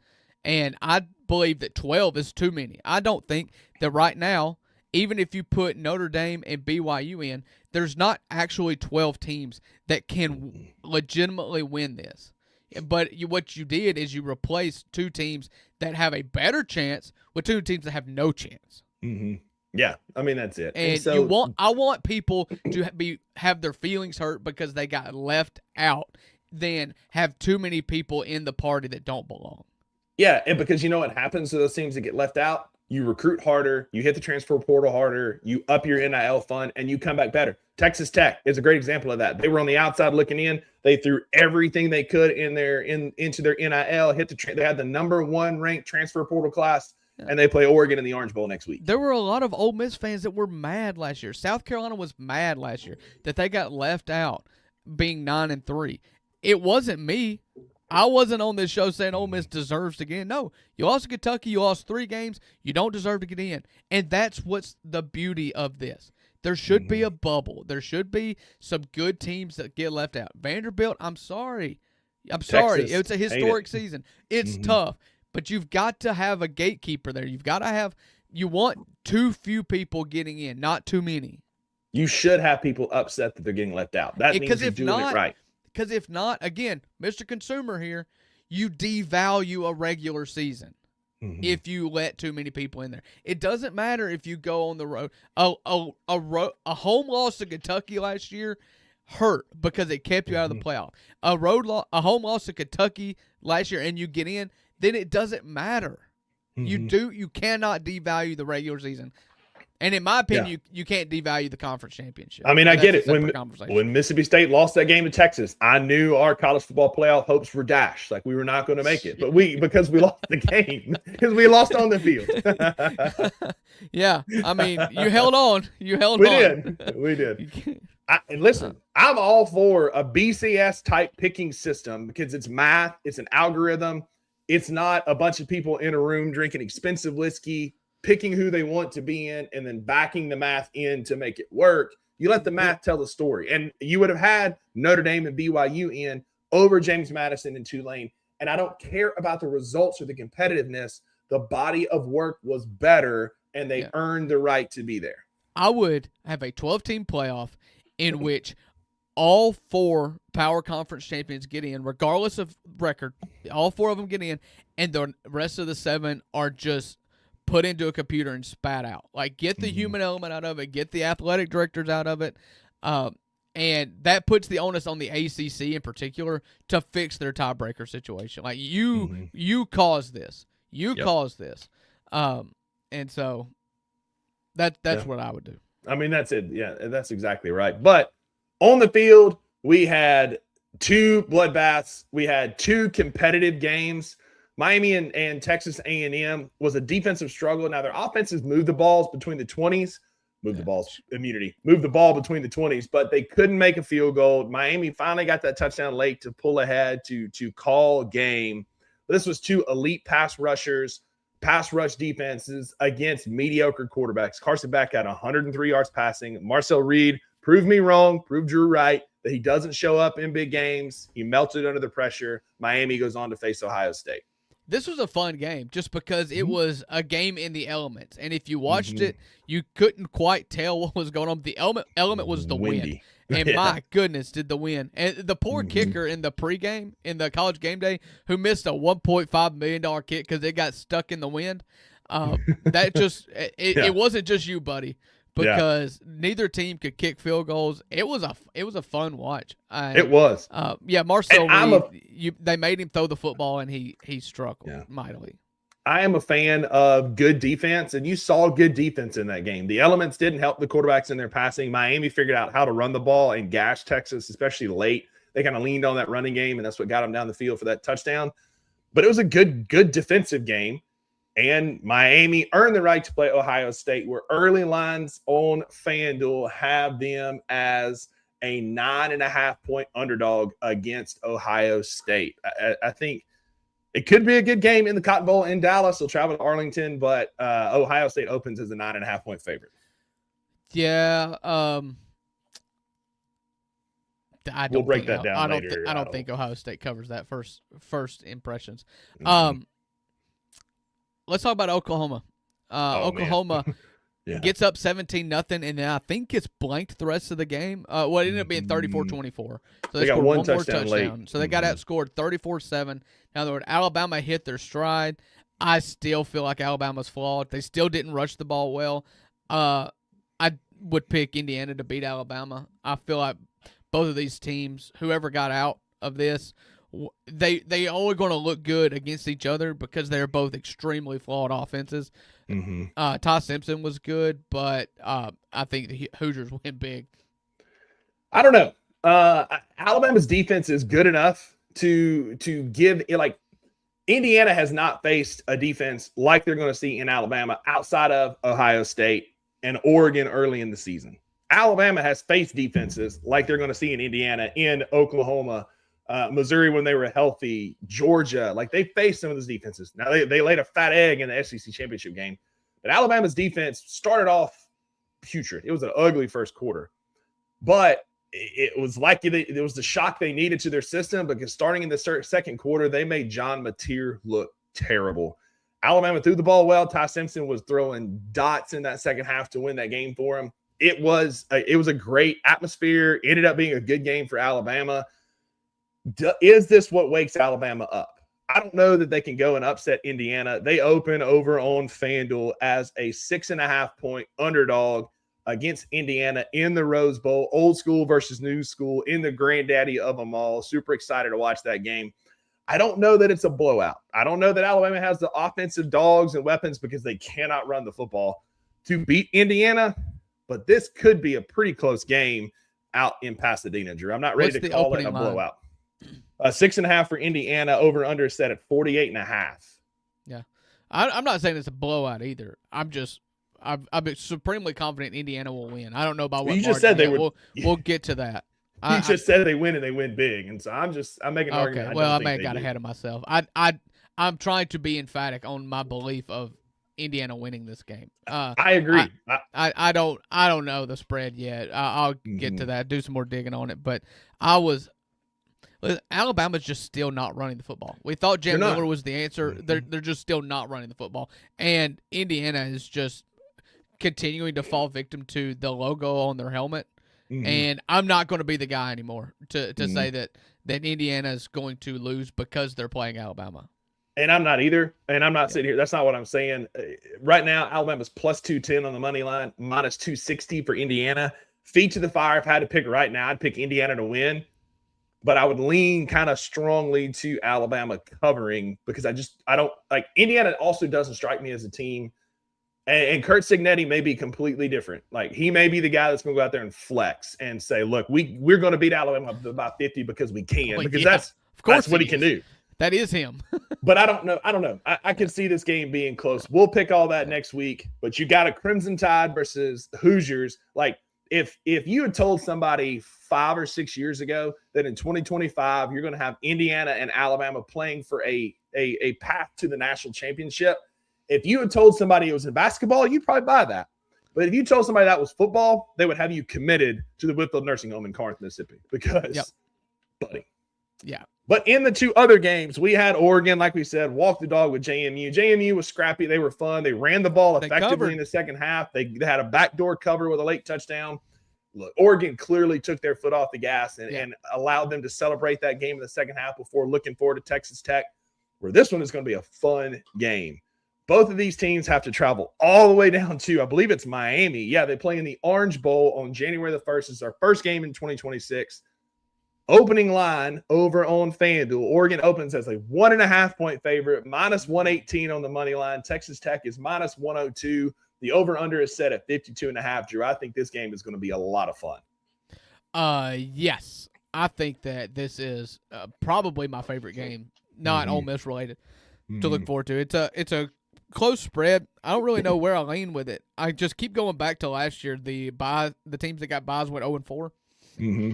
And I believe that 12 is too many. I don't think that right now, even if you put Notre Dame and BYU in, there's not actually 12 teams that can legitimately win this. But what you did is you replaced two teams that have a better chance with two teams that have no chance. Mm-hmm. Yeah, I mean, that's it. And so, I want people to have their feelings hurt because they got left out than have too many people in the party that don't belong. Yeah, and because you know what happens to those teams that get left out? You recruit harder, you hit the transfer portal harder, you up your NIL fund, and you come back better. Texas Tech is a great example of that. They were on the outside looking in. They threw everything they could into their NIL. They had the number 1 ranked transfer portal class. Yeah. And they play Oregon in the Orange Bowl next week. There were a lot of Ole Miss fans that were mad last year. South Carolina was mad last year that they got left out being 9-3. It wasn't me. I wasn't on this show saying Ole Miss deserves to get in. No, you lost to Kentucky. You lost 3 games. You don't deserve to get in. And that's what's the beauty of this. There should be a bubble. There should be some good teams that get left out. Vanderbilt, I'm sorry. Texas, it's a historic season. It's tough. But you've got to have a gatekeeper there. You want too few people getting in, not too many. You should have people upset that they're getting left out. That means you're doing it right. Because if not, again, Mr. Consumer here, you devalue a regular season if you let too many people in there. It doesn't matter if you go on the road. A home loss to Kentucky last year hurt because it kept you out of the playoff. A home loss to Kentucky last year and you get in, then it doesn't matter. You cannot devalue the regular season. And in my opinion, you can't devalue the conference championship. I mean, I get it. When Mississippi State lost that game to Texas, I knew our college football playoff hopes were dashed. Like we were not going to make it. But because we lost the game, because we lost on the field. Yeah. I mean, you held on. We did. And listen, I'm all for a BCS type picking system because it's math, it's an algorithm. It's not a bunch of people in a room drinking expensive whiskey, picking who they want to be in, and then backing the math in to make it work. You let the math tell the story. And you would have had Notre Dame and BYU in over James Madison and Tulane. And I don't care about the results or the competitiveness. The body of work was better, and they earned the right to be there. I would have a 12-team playoff in which all 4 power conference champions get in, regardless of record. All 4 of them get in, and the rest of the 7 are just put into a computer and spat out. Like, get the human element out of it, get the athletic directors out of it, and that puts the onus on the ACC in particular to fix their tiebreaker situation. Like, you caused this. You caused this. And so that's what I would do. I mean, that's it. Yeah, that's exactly right. But on the field, we had 2 bloodbaths. We had 2 competitive games. Miami and Texas A&M was a defensive struggle. Now, their offenses moved the balls between the 20s. Moved the ball between the 20s, but they couldn't make a field goal. Miami finally got that touchdown late to pull ahead to call game. But this was 2 elite pass rush defenses against mediocre quarterbacks. Carson Beck had 103 yards passing. Marcel Reed proved me wrong, proved Drew right, that he doesn't show up in big games. He melted under the pressure. Miami goes on to face Ohio State. This was a fun game just because it was a game in the elements. And if you watched it, you couldn't quite tell what was going on. The element was the wind. And my goodness, did the wind. And the poor kicker in the pregame, in the college game day, who missed a $1.5 million kick because it got stuck in the wind. That just it wasn't just you, buddy. Because neither team could kick field goals. It was a fun watch. It was. Marcel Reed, they made him throw the football, and he struggled mightily. I am a fan of good defense, and you saw good defense in that game. The elements didn't help the quarterbacks in their passing. Miami figured out how to run the ball and gash Texas, especially late. They kind of leaned on that running game, and that's what got them down the field for that touchdown. But it was a good defensive game. And Miami earned the right to play Ohio State, where early lines on FanDuel have them as a 9.5-point underdog against Ohio State. I think It could be a good game in the Cotton Bowl in Dallas. They'll travel to Arlington, but Ohio State opens as a 9.5-point favorite. Yeah. We'll break that down later. I don't think Ohio State covers that first impressions. Mm-hmm. Let's talk about Oklahoma. Oklahoma Yeah. gets up 17-0, and then I think it's blanked the rest of the game. It ended up being 34-24. So they got scored one more touchdown late. So they got outscored 34-7. Now, when Alabama hit their stride, I still feel like Alabama's flawed. They still didn't rush the ball well. I would pick Indiana to beat Alabama. I feel like both of these teams, whoever got out of this, they only going to look good against each other because they're both extremely flawed offenses. Mm-hmm. Ty Simpson was good, but I think the Hoosiers win big. I don't know. Alabama's defense is good enough to give it, like, Indiana has not faced a defense like they're going to see in Alabama outside of Ohio State and Oregon early in the season. Alabama has faced defenses like they're going to see in Indiana, in Oklahoma, Missouri when they were healthy, Georgia. Like, they faced some of those defenses. Now, they laid a fat egg in the SEC championship game. But Alabama's defense started off putrid. It was an ugly first quarter. But it was like it was the shock they needed to their system, because starting in the second quarter, they made John Mateer look terrible. Alabama threw the ball well. Ty Simpson was throwing dots in that second half to win that game for him. It was a great atmosphere. It ended up being a good game for Alabama. Is this what wakes Alabama up? I don't know that they can go and upset Indiana. They open over on FanDuel as a 6.5-point underdog against Indiana in the Rose Bowl. Old school versus new school in the granddaddy of them all. Super excited to watch that game. I don't know that it's a blowout. I don't know that Alabama has the offensive dogs and weapons, because they cannot run the football to beat Indiana. But this could be a pretty close game out in Pasadena, Drew. I'm not ready to call it a blowout. 6.5 for Indiana, over under set at 48.5. Yeah. I'm not saying it's a blowout either. I'm supremely confident Indiana will win. I don't know about what you just said they would. We'll get to that. You just said they win and they win big, and so I'm making an argument. Okay, well, I may have got ahead of myself. I'm trying to be emphatic on my belief of Indiana winning this game. I agree. I don't know the spread yet. I'll get to that. Do some more digging on it. But Alabama's just still not running the football. We thought Jim Miller was the answer. They're just still not running the football, and Indiana is just continuing to fall victim to the logo on their helmet. Mm-hmm. And I'm not going to be the guy anymore to say that Indiana is going to lose because they're playing Alabama. And I'm not either. And I'm not sitting here. That's not what I'm saying. Right now, Alabama's plus 210 on the money line, minus 260 for Indiana. Feet to the fire. If I had to pick right now, I'd pick Indiana to win. But I would lean kind of strongly to Alabama covering, because I don't like Indiana. Also doesn't strike me as a team. And Kurt Signetti may be completely different. Like, he may be the guy that's going to go out there and flex and say, look, we're going to beat Alabama by 50 because we can, because that's what he can do. That is him. But I don't know. I can see this game being close. We'll pick all that next week. But you got a Crimson Tide versus Hoosiers. Like, if you had told somebody 5 or 6 years ago that in 2025 you're going to have Indiana and Alabama playing for a path to the national championship, if you had told somebody it was in basketball, you'd probably buy that. But if you told somebody that was football, they would have you committed to the Whitfield Nursing Home in Corinth, Mississippi. Because, buddy. Yeah. But in the two other games, we had Oregon, like we said, walk the dog with JMU. JMU was scrappy. They were fun. They ran the ball effectively in the second half. They had a backdoor cover with a late touchdown. Look, Oregon clearly took their foot off the gas and allowed them to celebrate that game in the second half before looking forward to Texas Tech, where this one is going to be a fun game. Both of these teams have to travel all the way down to, I believe it's Miami. Yeah, they play in the Orange Bowl on January the 1st. It's our first game in 2026. Opening line over on FanDuel. Oregon opens as a 1.5-point favorite, minus 118 on the money line. Texas Tech is minus 102. The over-under is set at 52.5. Drew, I think this game is going to be a lot of fun. Yes. I think that this is probably my favorite game, not Ole Miss related, to look forward to. It's a close spread. I don't really know where I lean with it. I just keep going back to last year. The teams that got buys went 0-4. Mm-hmm.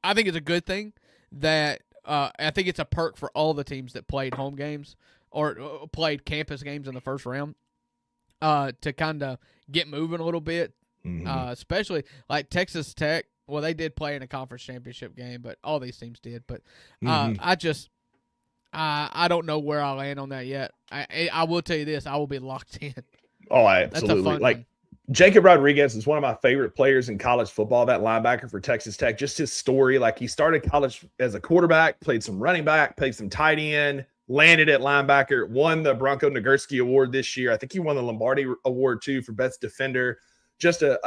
I think it's a good thing that I think it's a perk for all the teams that played home games or played campus games in the first round to kind of get moving a little bit, especially like Texas Tech. Well, they did play in a conference championship game, but all these teams did. But I don't know where I'll land on that yet. I will tell you this: I will be locked in. Oh, absolutely. That's a fun like one. Jacob Rodriguez is one of my favorite players in college football, that linebacker for Texas Tech. Just his story. Like, he started college as a quarterback, played some running back, played some tight end, landed at linebacker, won the Bronco Nagurski Award this year. I think he won the Lombardi Award too for best defender. Just a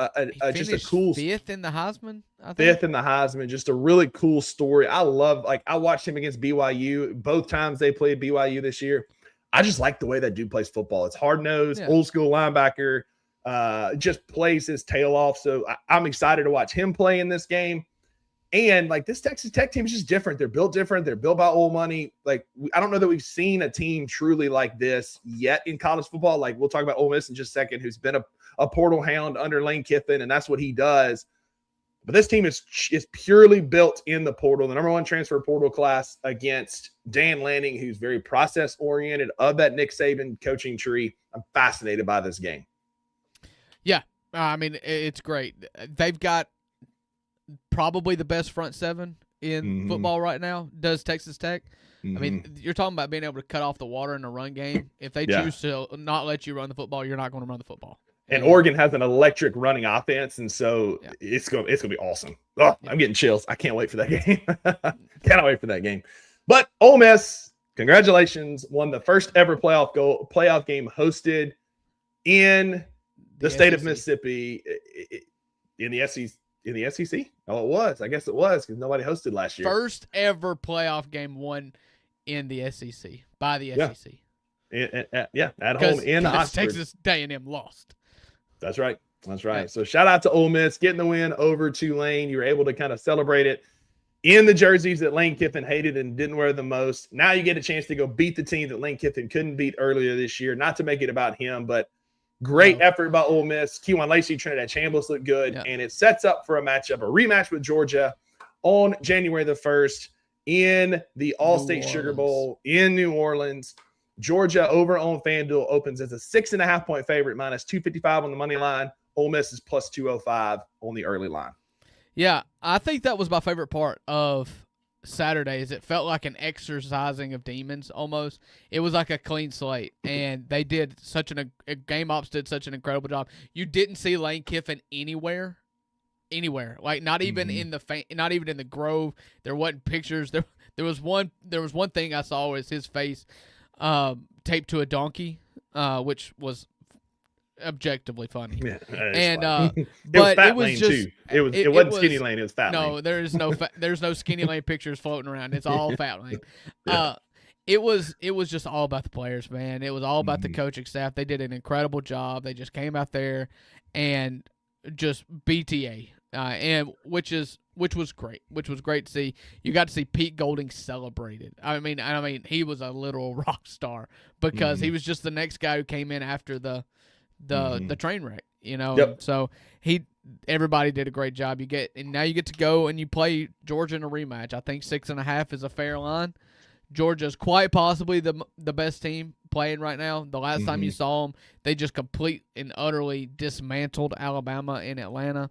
cool fifth in the Heisman. I think. Fifth in the Heisman. Just a really cool story. I watched him against BYU both times they played BYU this year. I just like the way that dude plays football. It's hard-nosed, old school linebacker, just plays his tail off. So I'm excited to watch him play in this game. And like, this Texas Tech team is just different. They're built different. They're built by old money. Like, I don't know that we've seen a team truly like this yet in college football. Like, we'll talk about Ole Miss in just a second, who's been a portal hound under Lane Kiffin, and that's what he does. But this team is purely built in the portal, the number one transfer portal class against Dan Lanning, who's very process-oriented, of that Nick Saban coaching tree. I'm fascinated by this game. Yeah, I mean, it's great. They've got probably the best front seven in football right now, does Texas Tech. I mean, you're talking about being able to cut off the water in the run game. If they choose to not let you run the football, you're not going to run the football. And Oregon has an electric running offense, and so it's going to be awesome. Oh, I'm getting chills. I can't wait for that game. Cannot wait for that game. But Ole Miss, congratulations, won the first ever playoff game hosted in the state of Mississippi in the SEC. In the SEC? Oh, it was. I guess it was, because nobody hosted last year. First ever playoff game won in the SEC by the SEC. At home in Oxford. Texas A&M lost. That's right. That's right. So shout out to Ole Miss getting the win over Tulane. You were able to kind of celebrate it in the jerseys that Lane Kiffin hated and didn't wear the most. Now you get a chance to go beat the team that Lane Kiffin couldn't beat earlier this year. Not to make it about him, but great effort by Ole Miss. Kewan Lacey, Trinidad Chambliss looked good, and it sets up for a rematch with Georgia on January the 1st in the All-State Sugar Bowl in New Orleans. Georgia over on FanDuel opens as a 6.5-point favorite, minus 255 on the money line. Ole Miss is plus 205 on the early line. Yeah, I think that was my favorite part of Saturday. Is it felt like an exercising of demons almost. It was like a clean slate, and they did Game Ops did such an incredible job. You didn't see Lane Kiffin anywhere, like not even in the Grove. There wasn't pictures. There was one thing I saw was his face taped to a donkey, which was objectively funny. Yeah, and but it was just too. It wasn't Skinny Lane. It was Fat Lane. No, there's no Skinny Lane pictures floating around. It's all Fat Lane. It was just all about the players, man. It was all about the coaching staff. They did an incredible job. They just came out there and just BTA, and which was great. Which was great to see. You got to see Pete Golding celebrated. I mean, he was a literal rock star because he was just the next guy who came in after the train wreck, you know. Yep. So everybody did a great job. Now you get to go and you play Georgia in a rematch. I think 6.5 is a fair line. Georgia's quite possibly the best team playing right now. The last time you saw them, they just complete and utterly dismantled Alabama and Atlanta.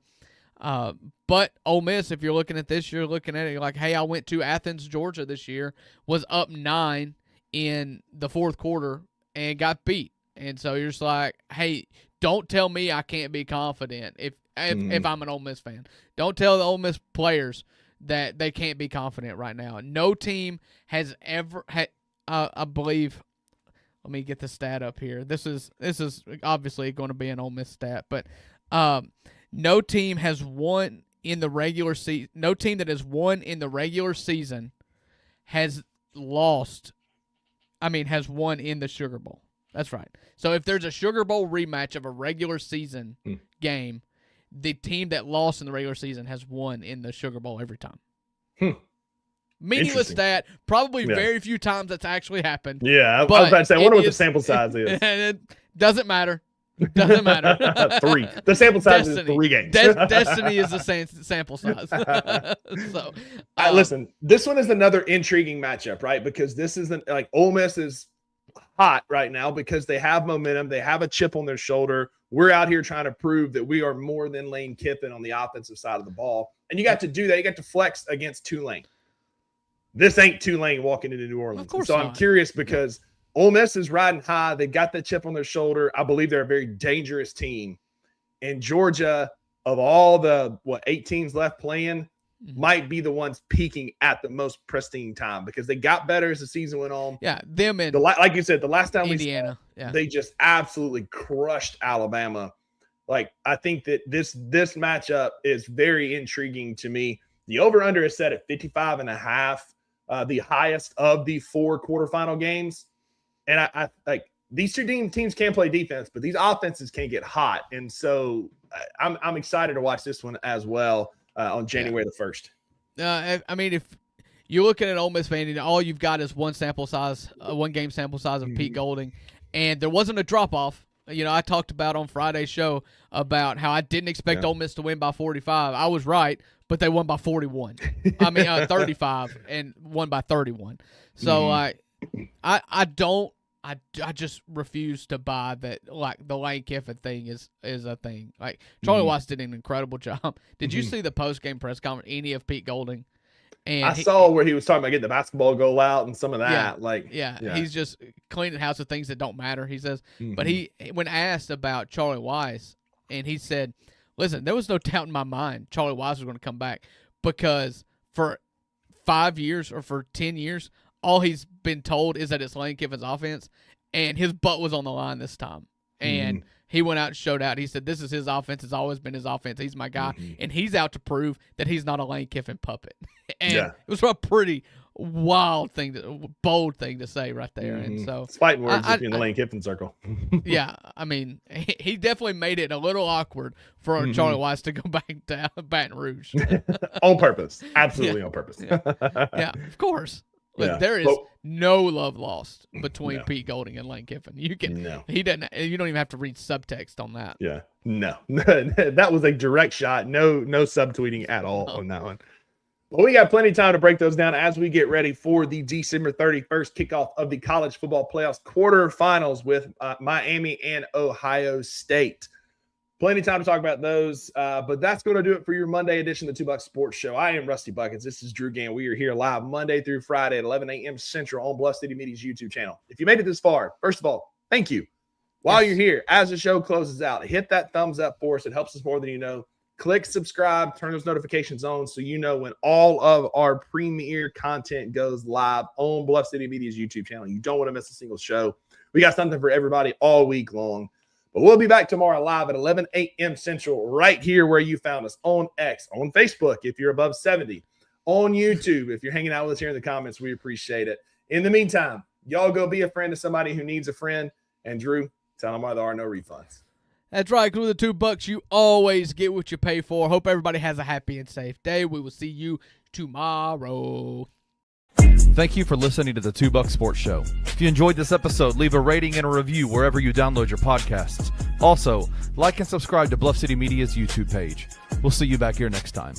But Ole Miss, if you're looking at this, you're looking at it like, hey, I went to Athens, Georgia this year, was up 9 in the fourth quarter and got beat. And so you're just like, hey, don't tell me I can't be confident if I'm an Ole Miss fan. Don't tell the Ole Miss players that they can't be confident right now. No team has ever had, I believe. Let me get the stat up here. This is obviously going to be an Ole Miss stat, but no team has won in the regular season. No team that has won in the regular season has lost. Has won in the Sugar Bowl. That's right. So if there's a Sugar Bowl rematch of a regular season game, the team that lost in the regular season has won in the Sugar Bowl every time. Meaningless stat. Probably very few times that's actually happened. Yeah, I was about to say, I wonder what the sample size is. It doesn't matter. Doesn't matter. 3. The sample size is 3 games. Destiny is the sample size. So, listen, this one is another intriguing matchup, right? Because this isn't like Ole Miss is hot right now because they have momentum. They have a chip on their shoulder. We're out here trying to prove that we are more than Lane Kiffin on the offensive side of the ball. And you got to do that. You got to flex against Tulane. This ain't Tulane walking into New Orleans. Of course so not. I'm curious because Ole Miss is riding high. They got the chip on their shoulder. I believe they're a very dangerous team. And Georgia, of all the 8 teams left playing, might be the ones peaking at the most pristine time because they got better as the season went on. Yeah, them and like you said, the last time Indiana, they just absolutely crushed Alabama. Like, I think that this matchup is very intriguing to me. The over-under is set at 55.5, the highest of the 4 quarterfinal games. And I like these two teams can play defense, but these offenses can get hot. And so I'm excited to watch this one as well on January the 1st. I mean, if you're looking at Ole Miss fan and all you've got is one game sample size of Pete Golding, and there wasn't a drop-off. You know, I talked about on Friday's show about how I didn't expect Ole Miss to win by 45. I was right, but they won by 41. 35 and won by 31. So I just refuse to buy that. Like, the Lane Kiffin thing is a thing. Like, Charlie Weiss did an incredible job. Did you see the post game press conference? Any of Pete Golding? And I saw where he was talking about getting the basketball goal out and some of that. He's just cleaning house of things that don't matter, he says. But when asked about Charlie Weiss, and he said, listen, there was no doubt in my mind Charlie Weiss was going to come back because for 5 years or for 10 years, all he's been told is that it's Lane Kiffin's offense, and his butt was on the line this time. And he went out and showed out. He said, this is his offense. It's always been his offense. He's my guy. And he's out to prove that he's not a Lane Kiffin puppet. And it was a pretty bold thing to say right there. And so it's fighting words in the Lane Kiffin circle. Yeah. I mean, he definitely made it a little awkward for Charlie Weiss to go back to Baton Rouge. On purpose. Absolutely on purpose. Yeah, of course. But there is no love lost between Pete Golding and Lane Kiffin. You don't even have to read subtext on that. Yeah. No. That was a direct shot. No subtweeting at all on that one. Well, we got plenty of time to break those down as we get ready for the December 31st kickoff of the college football playoffs quarterfinals with Miami and Ohio State. Plenty of time to talk about those, but that's going to do it for your Monday edition of the 2 Bucks Sports Show. I am Rusty Buckets. This is Drew Gann. We are here live Monday through Friday at 11 a.m. Central on Bluff City Media's YouTube channel. If you made it this far, first of all, thank you. While you're here, as the show closes out, hit that thumbs up for us. It helps us more than you know. Click subscribe, turn those notifications on so you know when all of our premier content goes live on Bluff City Media's YouTube channel. You don't want to miss a single show. We got something for everybody all week long. But we'll be back tomorrow live at 11 a.m. Central right here where you found us on X, on Facebook if you're above 70, on YouTube if you're hanging out with us here in the comments. We appreciate it. In the meantime, y'all go be a friend to somebody who needs a friend. And Drew, tell them why there are no refunds. That's right. With the $2, you always get what you pay for. Hope everybody has a happy and safe day. We will see you tomorrow. Thank you for listening to the 2 Bucks Sports Show. If you enjoyed this episode, leave a rating and a review wherever you download your podcasts. Also, like and subscribe to Bluff City Media's YouTube page. We'll see you back here next time.